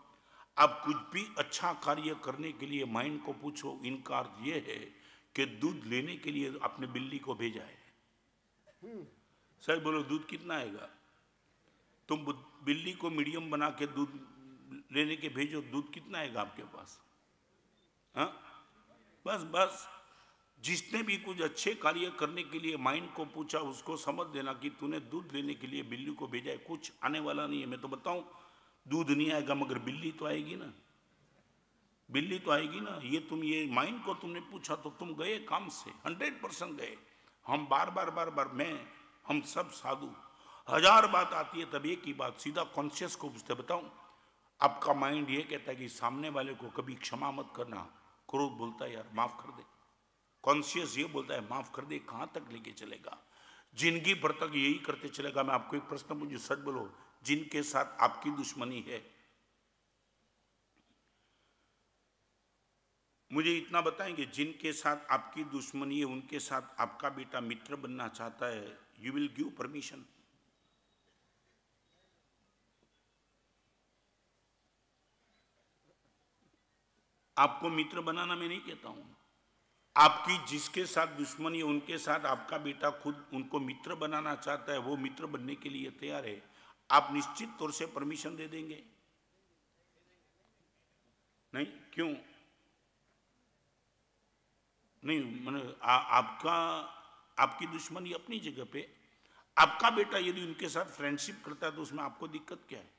S1: आप कुछ भी अच्छा कार्य करने के लिए माइंड को पूछो, इनका अर्थ ये है कि दूध लेने के लिए आपने बिल्ली को भेजा है। सर बोलो दूध कितना आएगा? तुम बिल्ली को मीडियम बना के दूध लेने के भेजो, दूध कितना आएगा आपके पास? हाँ, बस जिसने भी कुछ अच्छे कार्य करने के लिए माइंड को पूछा, उसको समझ देना कि तूने दूध लेने के लिए बिल्ली को भेजा है, कुछ आने वाला नहीं है। मैं तो बताऊं, दूध नहीं आएगा मगर बिल्ली तो आएगी ना, बिल्ली तो आएगी ना। ये तुम ये माइंड को तुमने पूछा तो तुम गए काम से, 100% गए। हम बार मैं, हम सब साधु, 1000 बात आती है तब एक ही बात सीधा कॉन्शियस को पूछते। बताऊं, आपका माइंड ये कहता है कि सामने वाले को कभी क्षमा मत करना, क्रोध बोलता है यार माफ कर दे। कॉन्शियस ये बोलता है माफ कर दे। कहां तक लेके चलेगा? जिंदगी भर तक यही करते चलेगा। मैं आपको एक प्रश्न पूछूं, सच बोलो, जिनके साथ आपकी दुश्मनी है, मुझे इतना बताएंगे, जिनके साथ आपकी दुश्मनी है उनके साथ आपका बेटा मित्र बनना चाहता है, यू विल गिव परमिशन? आपको मित्र बनाना मैं नहीं कहता हूं। आपकी जिसके साथ दुश्मनी है उनके साथ आपका बेटा खुद उनको मित्र बनाना चाहता है, वो मित्र बनने के लिए तैयार है, आप निश्चित तौर से परमिशन दे देंगे? नहीं, क्यों नहीं? मैंने आपकी दुश्मनी अपनी जगह पे, आपका बेटा यदि उनके साथ फ्रेंडशिप करता है तो उसमें आपको दिक्कत क्या है?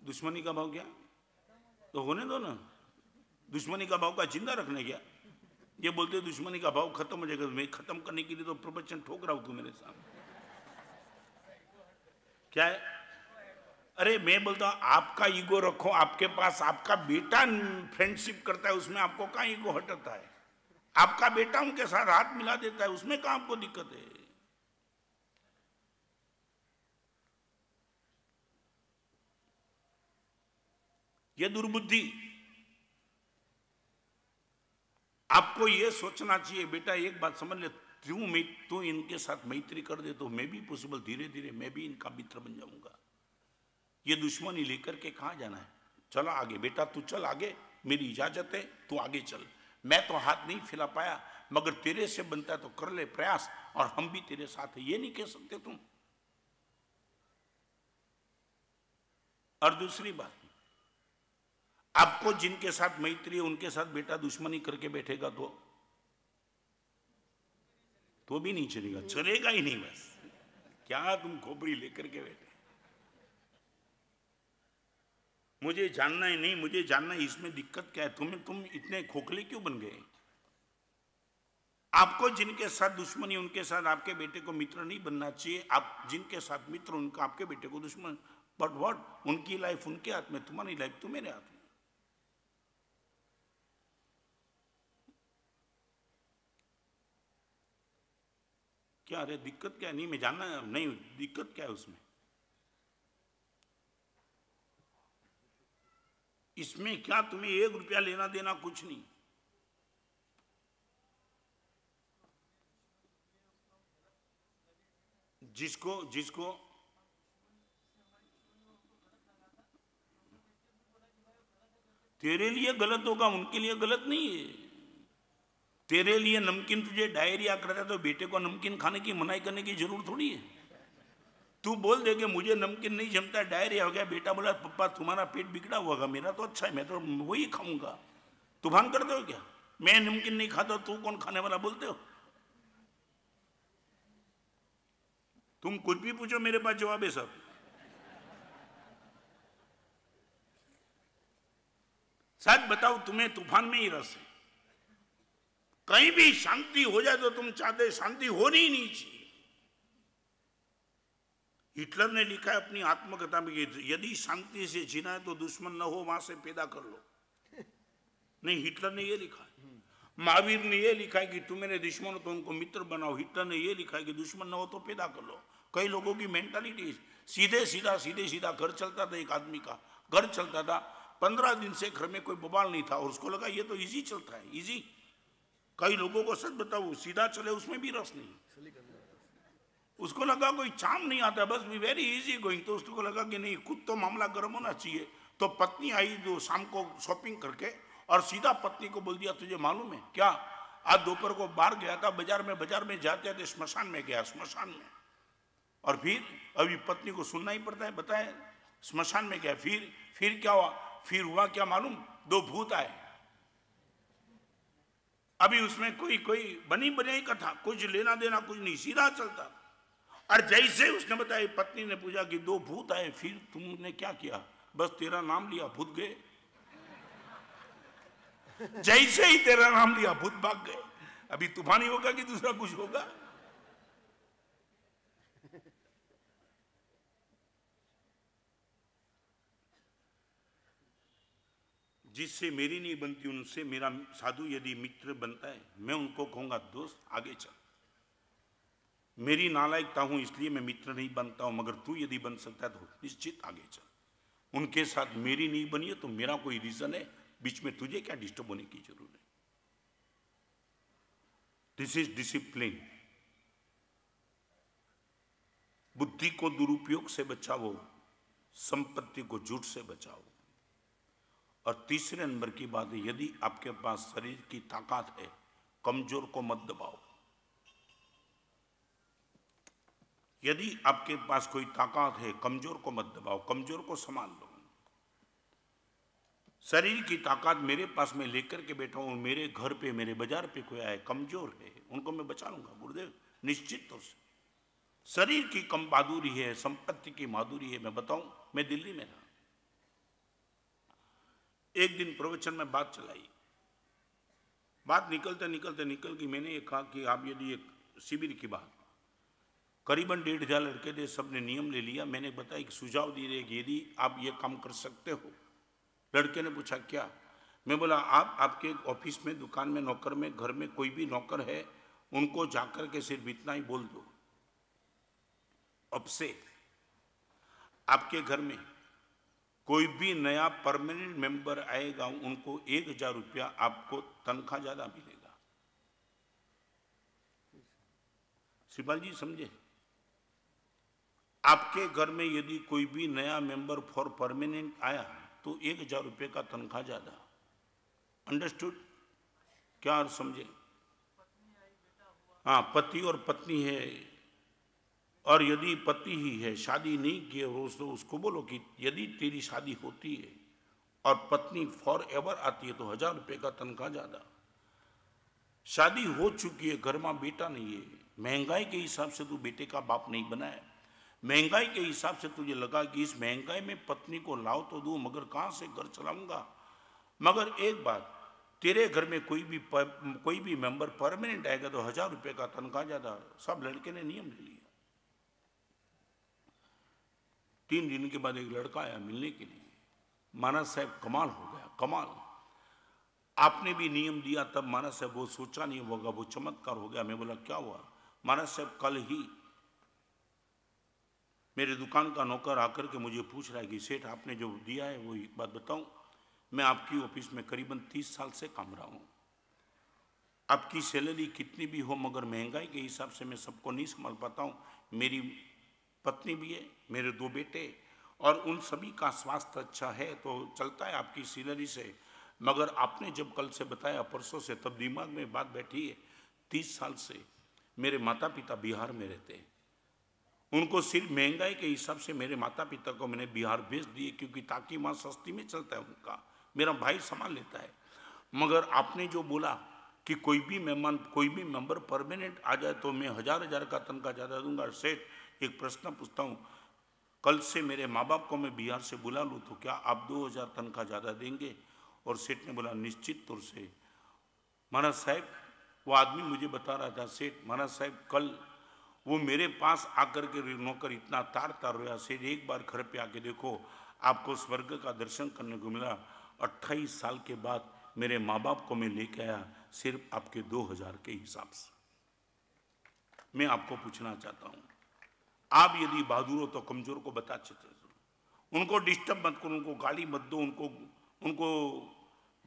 S1: दुश्मनी का भाव क्या? तो होने दो ना, दुश्मनी का भाव का जिंदा रखने क्या? ये बोलते दुश्मनी का भाव खत्म हो जाएगा। मैं खत्म करने के लिए तो प्रवचन ठोक रहा हूं तू मेरे सामने, क्या है? अरे मैं बोलता हूं आपका ईगो रखो आपके पास, आपका बेटा फ्रेंडशिप करता है उसमें आपको कहां ईगो हटता है? आपका बेटा उनके साथ हाथ मिला देता है, उसमें कहां आपको दिक्कत है? यह दुर्बुद्धि। आपको यह सोचना चाहिए बेटा, एक बात समझ ले, तू इनके साथ मैत्री कर दे तो मैं भी पॉसिबल धीरे धीरे मैं भी इनका मित्र बन जाऊंगा। ये दुश्मनी लेकर के कहां जाना है? चलो आगे बेटा, तू चल आगे, मेरी इजाजत है, तू आगे चल। मैं तो हाथ नहीं फैला पाया मगर तेरे से बनता है तो कर ले प्रयास, और हम भी तेरे साथ है, ये नहीं कह सकते तुम। और दूसरी बात, आपको जिनके साथ मैत्री है उनके साथ बेटा दुश्मनी करके बैठेगा तो भी नहीं चलेगा, चलेगा ही नहीं। बस क्या तुम खोपड़ी लेकर के बैठे? मुझे जानना है, नहीं मुझे जानना है इसमें दिक्कत क्या है? तुम इतने खोखले क्यों बन गए? आपको जिनके साथ दुश्मनी उनके साथ आपके बेटे को मित्र नहीं बनना चाहिए। आप जिनके साथ मित्र उनका आपके बेटे को दुश्मन। बट व्हाट, उनकी लाइफ उनके हाथ में, तुम्हारी लाइफ तो मेरे हाथ में। क्या अरे दिक्कत क्या है? नहीं मैं जानना नहीं, दिक्कत क्या है उसमें? इसमें क्या तुम्हें 1 रुपया लेना देना कुछ नहीं। जिसको तेरे लिए गलत होगा, उनके लिए गलत नहीं है। तेरे लिए नमकीन तुझे डायरिया करता है तो बेटे को नमकीन खाने की मनाही करने की जरूरत थोड़ी है। तू बोल दे कि मुझे नमकीन नहीं जमता, डायरिया हो गया, बेटा बोला पप्पा तुम्हारा पेट बिगड़ा हुआ होगा, मेरा तो अच्छा है, मैं तो वही खाऊंगा। तू भान करते हो क्या? मैं नमकीन नहीं खाता, तू कौन खाने वाला बोलते हो? तुम कुछ भी पूछो, मेरे पास जवाब है सब। सच बताओ, तुम्हें तूफान में ही रस है। कहीं भी शांति हो जाए तो तुम चाहते शांति होनी ही नहीं चाहिए। हिटलर ने लिखा है अपनी आत्मकथा में कि यदि शांति से जीना है तो दुश्मन न हो वहां से पैदा कर लो। नहीं, हिटलर ने ये लिखा है। महावीर ने ये लिखा है कि तुम मेरे दुश्मन हो तो उनको मित्र बनाओ। हिटलर ने ये लिखा है कि दुश्मन न हो तो पैदा कर लो। कई लोगों की मेंटालिटी सीधे सीधा घर चलता था। एक आदमी का घर चलता था, 15 दिन से घर में कोई बवाल नहीं था और उसको लगा ये तो इजी चलता है, इजी। कई लोगों को सच बताओ, सीधा चले उसमें भी रस नहीं। उसको लगा कोई चाम नहीं आता, बस भी वेरी इजी गोइंग। तो उसको लगा कि नहीं, खुद तो मामला गर्म होना चाहिए। तो पत्नी आई जो शाम को शॉपिंग करके, और सीधा पत्नी को बोल दिया तुझे मालूम है क्या, आज दोपहर को बाहर गया था बाजार में जाते थे स्मशान में गया, स्मशान में। और फिर अभी पत्नी को सुनना ही पड़ता है, बताए स्मशान में गया। फिर क्या हुआ? फिर हुआ क्या मालूम? 2 भूत आए। अभी उसमें कोई बनी बनाई कथा, कुछ लेना देना कुछ नहीं, सीधा चलता। और जैसे उसने बताया, पत्नी ने पूछा कि 2 भूत आए, फिर तुमने क्या किया? बस तेरा नाम लिया, भूत गए। जैसे ही तेरा नाम लिया, भूत भाग गए। अभी तूफानी होगा कि दूसरा कुछ होगा? जिससे मेरी नहीं बनती उनसे मेरा साधु यदि मित्र बनता है, मैं उनको कहूंगा दोस्त आगे चल। मेरी नालायकता हूं इसलिए मैं मित्र नहीं बनता हूं, मगर तू यदि बन सकता है तो निश्चित आगे चल। उनके साथ मेरी नहीं बनी है तो मेरा कोई रीजन है, बीच में तुझे क्या डिस्टर्ब होने की जरूरत है? This is discipline. बुद्धि को दुरुपयोग से बचाओ, संपत्ति को झूठ से बचाओ। और तीसरे नंबर की बात है, यदि आपके पास शरीर की ताकत है, कमजोर को मत दबाओ। यदि आपके पास कोई ताकत है, कमजोर को मत दबाओ, कमजोर को संभाल लो। शरीर की ताकत मेरे पास में लेकर के बैठा हूं, मेरे घर पे मेरे बाजार पे कोई आए कमजोर है, उनको मैं बचा लूंगा गुरुदेव, निश्चित तौर से। शरीर की कम बहादुरी है, संपत्ति की माधुरी है। मैं बताऊं, मैं दिल्ली में था, एक दिन प्रवचन में बात चलाई, बात निकल गई। मैंने ये कहा कि आप यदि एक शिविर की बात, करीबन 1,500 लड़के थे, सबने नियम ले लिया। मैंने बताया एक सुझाव दिए रहे कि यदि आप ये काम कर सकते हो। लड़के ने पूछा क्या? मैं बोला आप आपके ऑफिस में, दुकान में, नौकर में, घर में कोई भी नौकर है, उनको जाकर के सिर्फ इतना ही बोल दो, अब से आपके घर में कोई भी नया परमानेंट मेंबर आएगा, उनको 1,000 रुपया आपको तनख्वाह ज्यादा मिलेगा। शिवपाल जी समझे? आपके घर में यदि कोई भी नया मेंबर फॉर परमानेंट आया तो 1,000 रुपये का तनख्वाह ज्यादा। अंडरस्टूड? क्या और समझे? हाँ, पति और पत्नी है, और यदि पति ही है, शादी नहीं किए हो, तो उसको बोलो कि यदि तेरी शादी होती है और पत्नी फॉर एवर आती है तो 1,000 रुपये का तनख्वाह ज्यादा। शादी हो चुकी है, घर में बेटा नहीं है, महंगाई के हिसाब से तू बेटे का बाप नहीं बना है, महंगाई के हिसाब से तुझे लगा कि इस महंगाई में पत्नी को लाओ तो दूं, मगर कहां से घर चलाऊंगा। मगर एक बात, तेरे घर में कोई भी मेंबर परमानेंट आएगा तो 1000 रुपए का तनख्वाह ज्यादा। सब लड़के ने नियम ले लिया। 3 दिन के बाद एक लड़का आया मिलने के लिए। महाराज साहब कमाल हो गया, कमाल। आपने भी नियम दिया तब महाराज साहब वो सोचा नहीं होगा, वो चमत्कार हो गया। मैं बोला क्या हुआ? महाराज साहब कल ही मेरे दुकान का नौकर आकर के मुझे पूछ रहा है कि सेठ आपने जो दिया है वो एक बात बताऊं, मैं आपकी ऑफिस में करीबन 30 साल से काम रहा हूं। आपकी सैलरी कितनी भी हो मगर महंगाई के हिसाब से मैं सबको नहीं संभाल पाता हूं। मेरी पत्नी भी है, मेरे 2 बेटे, और उन सभी का स्वास्थ्य अच्छा है तो चलता है आपकी सैलरी से। मगर आपने जब कल से बताया, परसों से, तब दिमाग में बात बैठी है। 30 साल से मेरे माता पिता बिहार में रहते हैं। उनको सिर्फ महंगाई के हिसाब से मेरे माता पिता को मैंने बिहार भेज दिए, क्योंकि ताकि माँ सस्ती में चलता है उनका, मेरा भाई संभाल लेता है। मगर आपने जो बोला कि कोई भी मेहमान, कोई भी मेंबर परमानेंट आ जाए तो मैं 1000 का तनख्वाह ज़्यादा दूंगा। सेठ एक प्रश्न पूछता हूँ, कल से मेरे माँ बाप को मैं बिहार से बुला लूँ तो क्या आप 2000 तनख्वाह ज़्यादा देंगे? और सेठ ने बोला निश्चित तौर से। महाराज साहब वो आदमी मुझे बता रहा था, सेठ महाराज साहब कल वो मेरे पास आकर के नौकर इतना तार रोया, सेठ एक बार घर पे आके देखो, आपको स्वर्ग का दर्शन करने को मिला। 28 साल के बाद मेरे माँ बाप को मैं लेके आया सिर्फ आपके 2000 के हिसाब से। मैं आपको पूछना चाहता हूँ, आप यदि बहादुर हो तो कमजोर को बता सकते, उनको डिस्टर्ब मत करो, उनको गाली मत दो, उनको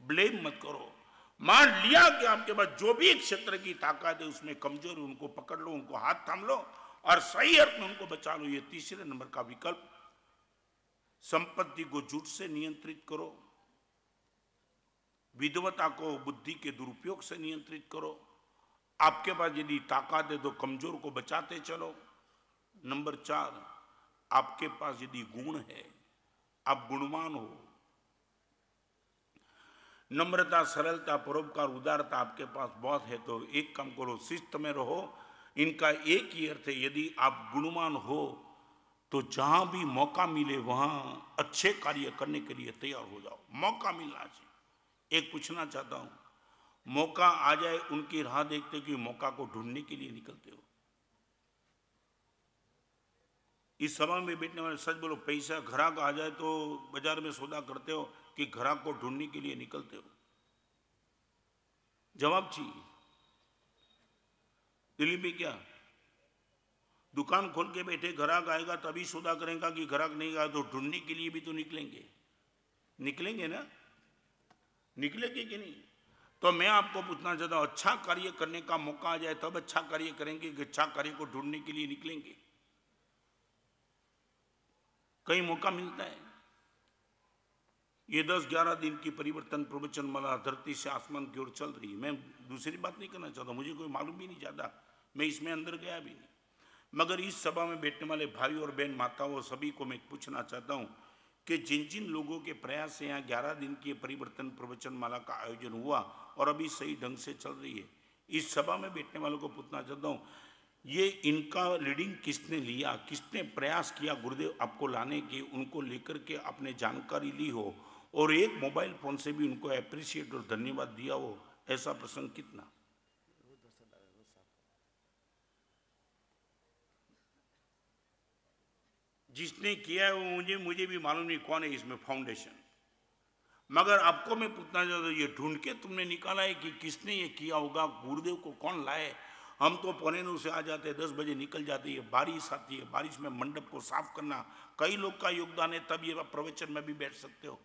S1: ब्लेम मत करो। मान लिया कि आपके पास जो भी एक क्षेत्र की ताकत है उसमें कमजोर, उनको पकड़ लो, उनको हाथ थाम लो और सही अर्थ में उनको बचा लो। ये तीसरे नंबर का विकल्प। संपत्ति को झूठ से नियंत्रित करो, विद्वता को बुद्धि के दुरुपयोग से नियंत्रित करो। आपके पास यदि ताकत है तो कमजोर को बचाते चलो। नंबर 4, आपके पास यदि गुण है, आप गुणवान हो, नम्रता, सरलता, परोपकार, उदारता आपके पास बहुत है तो एक काम करो, शिस्त में रहो। इनका एक ही अर्थ है, यदि आप गुणवान हो तो जहां भी मौका मिले वहां अच्छे कार्य करने के लिए तैयार हो जाओ। मौका मिलना चाहिए। एक पूछना चाहता हूं, मौका आ जाए उनकी राह देखते कि मौका को ढूंढने के लिए निकलते हो? इस सभा में बैठने वाले सच बोलो, पैसा ग्राहक आ जाए तो बाजार में सौदा करते हो कि ग्राहक को ढूंढने के लिए निकलते हो? जवाब चाहिए। दिल्ली में क्या दुकान खोल के बैठे, ग्राहक आएगा तभी सौदा करेगा कि ग्राहक नहीं आया तो ढूंढने के लिए भी तो निकलेंगे ना? निकलेंगे कि नहीं? तो मैं आपको पूछना चाहता हूं, अच्छा कार्य करने का मौका आ जाए तब अच्छा कार्य करेंगे कि अच्छा कार्य को ढूंढने के लिए निकलेंगे? कहीं मौका मिलता है? ये 10-11 दिन की परिवर्तन प्रवचन माला धरती से आसमान की ओर चल रही है। मैं दूसरी बात नहीं करना चाहता, मुझे कोई मालूम भी नहीं ज्यादा, मैं इसमें अंदर गया भी नहीं। मगर इस सभा में बैठने वाले भाई और बहन, माताओं, सभी को मैं पूछना चाहता हूं कि जिन जिन लोगों के प्रयास से यहाँ 11 दिन की परिवर्तन प्रवचन माला का आयोजन हुआ और अभी सही ढंग से चल रही है, इस सभा में बैठने वालों को पूछना चाहता हूँ, ये इनका लीडिंग किसने लिया, किसने प्रयास किया गुरुदेव आपको लाने की, उनको लेकर के आपने जानकारी ली हो और एक मोबाइल फोन से भी उनको अप्रिशिएट और धन्यवाद दिया हो, ऐसा प्रसंग कितना? जिसने किया है वो मुझे भी मालूम नहीं कौन है इसमें फाउंडेशन। मगर आपको मैं पूछना चाहता हूं, ये ढूंढ के तुमने निकाला है कि किसने ये किया होगा, गुरुदेव को कौन लाए? हम तो 9:15 से आ जाते हैं, 10 बजे निकल जाती है, बारिश आती है, बारिश में मंडप को साफ करना, कई लोग का योगदान है, तब ये प्रवचन में भी बैठ सकते हो।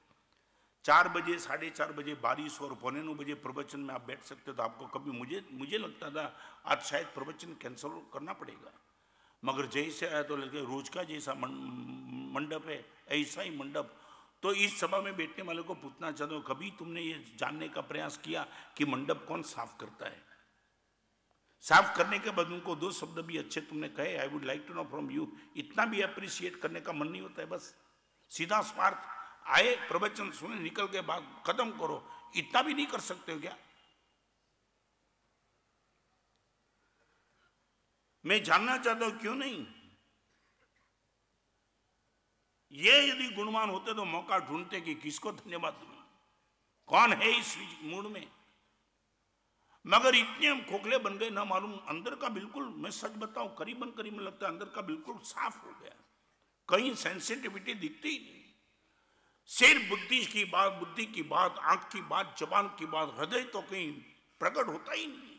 S1: 4 बजे 4:30 बजे बारिश और 9:15 बजे प्रवचन में आप बैठ सकते हो। तो आपको कभी मुझे लगता था आज शायद प्रवचन कैंसिल करना पड़ेगा, मगर जैसे आया तो लगे रोज का जैसा मंडप है ऐसा ही मंडप। तो इस सभा में बैठने वाले को पूछना चाहता हूँ, कभी तुमने ये जानने का प्रयास किया कि मंडप कौन साफ करता है? साफ करने के बाद उनको 2 शब्द भी अच्छे तुमने कहे, I would like to know from you, इतना भी अप्रिशिएट करने का मन नहीं होता है? बस सीधा स्वार्थ, आए प्रवचन सुने निकल के बाद खत्म करो, इतना भी नहीं कर सकते हो क्या? मैं जानना चाहता हूं क्यों नहीं? ये यदि गुणवान होते तो मौका ढूंढते कि किसको धन्यवाद दूं, कौन है इस मूड में। मगर इतने हम खोखले बन गए ना मालूम, अंदर का बिल्कुल, मैं सच बताऊं, करीबन करीब में लगता है अंदर का बिल्कुल साफ हो गया, कहीं सेंसिटिविटी दिखती ही नहीं। सिर्फ बुद्धि की बात, आंख की बात, जबान की बात, हृदय तो कहीं प्रकट होता ही नहीं।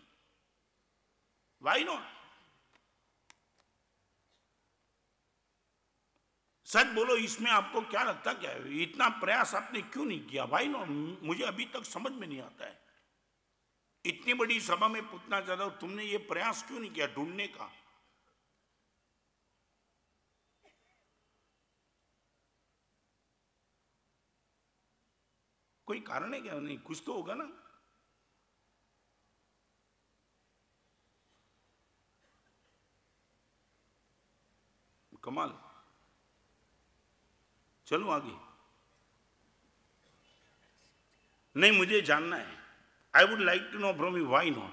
S1: Why not? सच बोलो, इसमें आपको क्या लगता, क्या है इतना प्रयास आपने क्यों नहीं किया? Why not? मुझे अभी तक समझ में नहीं आता है। इतनी बड़ी सभा में पूछना चाहता हूं, तुमने ये प्रयास क्यों नहीं किया ढूंढने का? कोई कारण है क्या? नहीं, कुछ तो होगा ना। कमाल। चलो आगे। नहीं, मुझे जानना है, I would like to know from you, why not?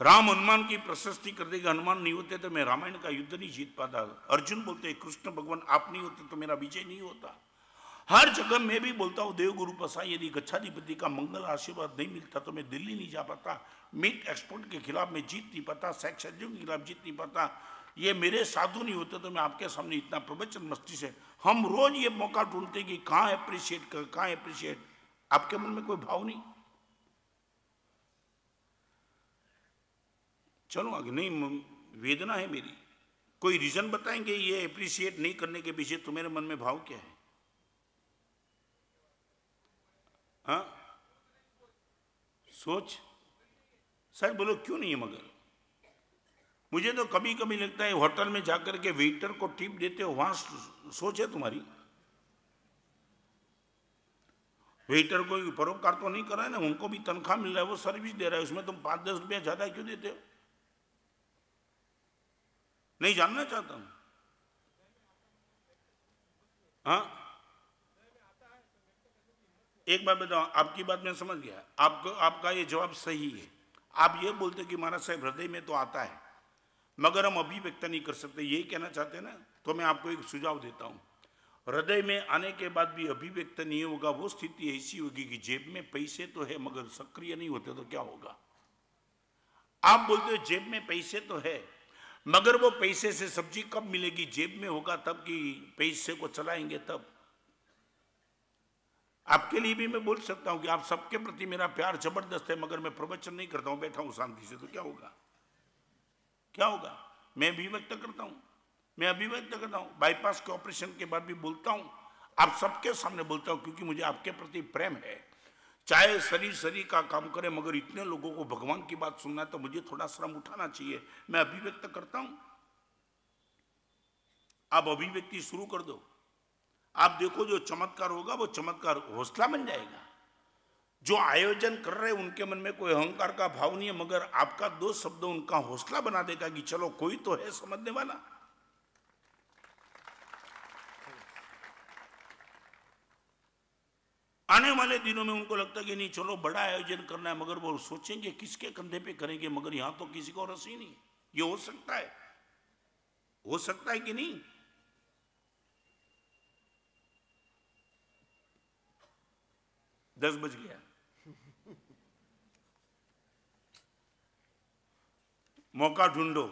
S1: Ram Hanuman की प्रशस्ति कर देगा, हनुमान नहीं होते तो मैं रामायण का युद्ध नहीं जीत पाता। अर्जुन बोलते कृष्ण भगवान आप नहीं होते तो मेरा विजय नहीं होता। हर जगह मैं भी बोलता हूं, देव गुरु पसाई, यदि गच्छाधिपति का मंगल आशीर्वाद नहीं मिलता तो मैं दिल्ली नहीं जा पाता, मीट एक्सपोर्ट के खिलाफ मैं जीत नहीं पाता, सेक्स एडिक्शन के खिलाफ जीत नहीं पाता। ये मेरे साधु नहीं होते तो मैं आपके सामने इतना प्रवचन मस्ती से, हम रोज ये मौका ढूंढते कि कहाँ अप्रिशिएट कर, कहाँ अप्रिशिएट। आपके मन में कोई भाव नहीं? चलो आगे। नहीं, वेदना है मेरी, कोई रीजन बताएंगे ये अप्रिशिएट नहीं करने के पीछे तुम्हारे मन में भाव क्या है? हाँ, सोच, सच बोलो क्यों नहीं है? मगर मुझे तो कभी कभी लगता है होटल में जाकर के वेटर को टिप देते हो, वहां सोच है तुम्हारी? वेटर को परोपकार तो नहीं कर रहा है ना, उनको भी तनख्वाह मिल रहा है, वो सर्विस दे रहा है, उसमें तुम 5-10 रुपया ज्यादा क्यों देते हो? नहीं जानना चाहता हूं। हाँ, एक बात बताओ, आपकी बात मैं समझ गया, आपको आपका ये जवाब सही है। आप ये बोलते कि महाराज साहब हृदय में तो आता है मगर हम अभिव्यक्त नहीं कर सकते, यही कहना चाहते हैं ना? तो मैं आपको एक सुझाव देता हूं, हृदय में आने के बाद भी अभिव्यक्त नहीं होगा, वो स्थिति ऐसी होगी कि जेब में पैसे तो है मगर सक्रिय नहीं होते तो क्या होगा? आप बोलते हो जेब में पैसे तो है मगर वो पैसे से सब्जी कब मिलेगी? जेब में होगा तब कि पैसे को चलाएंगे तब। आपके लिए भी मैं बोल सकता हूं कि आप सबके प्रति मेरा प्यार जबरदस्त है मगर मैं प्रवचन नहीं करता हूं, बैठा हूं शांति से, तो क्या होगा? क्या होगा? मैं अभिव्यक्त करता हूं, मैं अभिव्यक्त करता हूं, बाईपास के ऑपरेशन के बाद भी बोलता हूं, आप सबके सामने बोलता हूं, क्योंकि मुझे आपके प्रति प्रेम है। चाहे शरीर का काम करे मगर इतने लोगों को भगवान की बात सुनना है तो मुझे थोड़ा श्रम उठाना चाहिए, मैं अभिव्यक्त करता हूं। आप अभिव्यक्ति शुरू कर दो, आप देखो जो चमत्कार होगा वो चमत्कार हौसला बन जाएगा। जो आयोजन कर रहे हैं उनके मन में कोई अहंकार का भाव नहीं है मगर आपका 2 शब्द उनका हौसला बना देगा कि चलो कोई तो है समझने वाला। आने वाले दिनों में उनको लगता है कि नहीं चलो बड़ा आयोजन करना है, मगर वो सोचेंगे किसके कंधे पे करेंगे, मगर यहां तो किसी को रस ही नहीं। ये हो सकता है, हो सकता है कि नहीं? दस बज गया, मौका ढूंढो।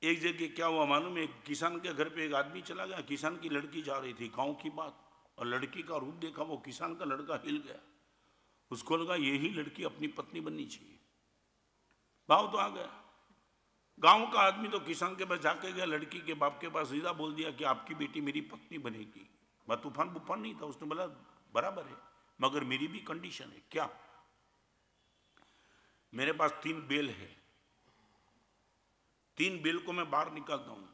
S1: एक जगह क्या हुआ मालूम है, एक किसान के घर पे एक आदमी चला गया, किसान की लड़की जा रही थी, गांव की बात, और लड़की का रूप देखा, वो किसान का लड़का हिल गया, उसको लगा यही लड़की अपनी पत्नी बननी चाहिए, भाव तो आ गया। गांव का आदमी तो किसान के पास जाके गया, लड़की के बाप के पास सीधा बोल दिया कि आपकी बेटी मेरी पत्नी बनेगी। बात तूफान बुफान नहीं था, उसने बोला बराबर है मगर मेरी भी कंडीशन है। क्या? मेरे पास 3 बेल है, 3 बेल को मैं बाहर निकालता हूं,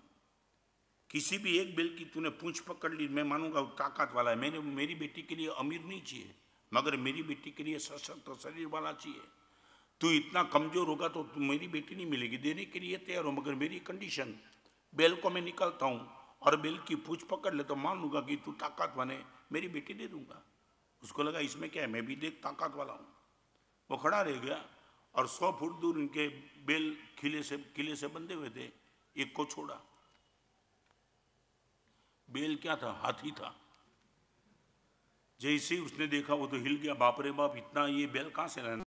S1: किसी भी एक बेल की तूने पूंछ पकड़ ली, मैं मानूंगा वो ताकत वाला है। मैंने मेरी बेटी के लिए अमीर नहीं चाहिए मगर मेरी बेटी के लिए सशक्त शरीर वाला चाहिए। तू इतना कमजोर होगा तो तू मेरी बेटी नहीं मिलेगी, देने के लिए तैयार हो मगर मेरी कंडीशन। बेल को मैं निकालता हूं और बेल की पूंछ पकड़ ले तो मान लूंगा कि तू ताकतवान है, मेरी बेटी दे दूंगा। उसको लगा इसमें क्या है, मैं भी देख ताकत वाला हूं। वो खड़ा रह गया और 100 फुट दूर इनके बेल किले से बंधे हुए थे। एक को छोड़ा। बैल क्या था? हाथी था। जैसे ही उसने देखा वो तो हिल गया, बाप रे बाप, इतना ये बैल कहां से लाया?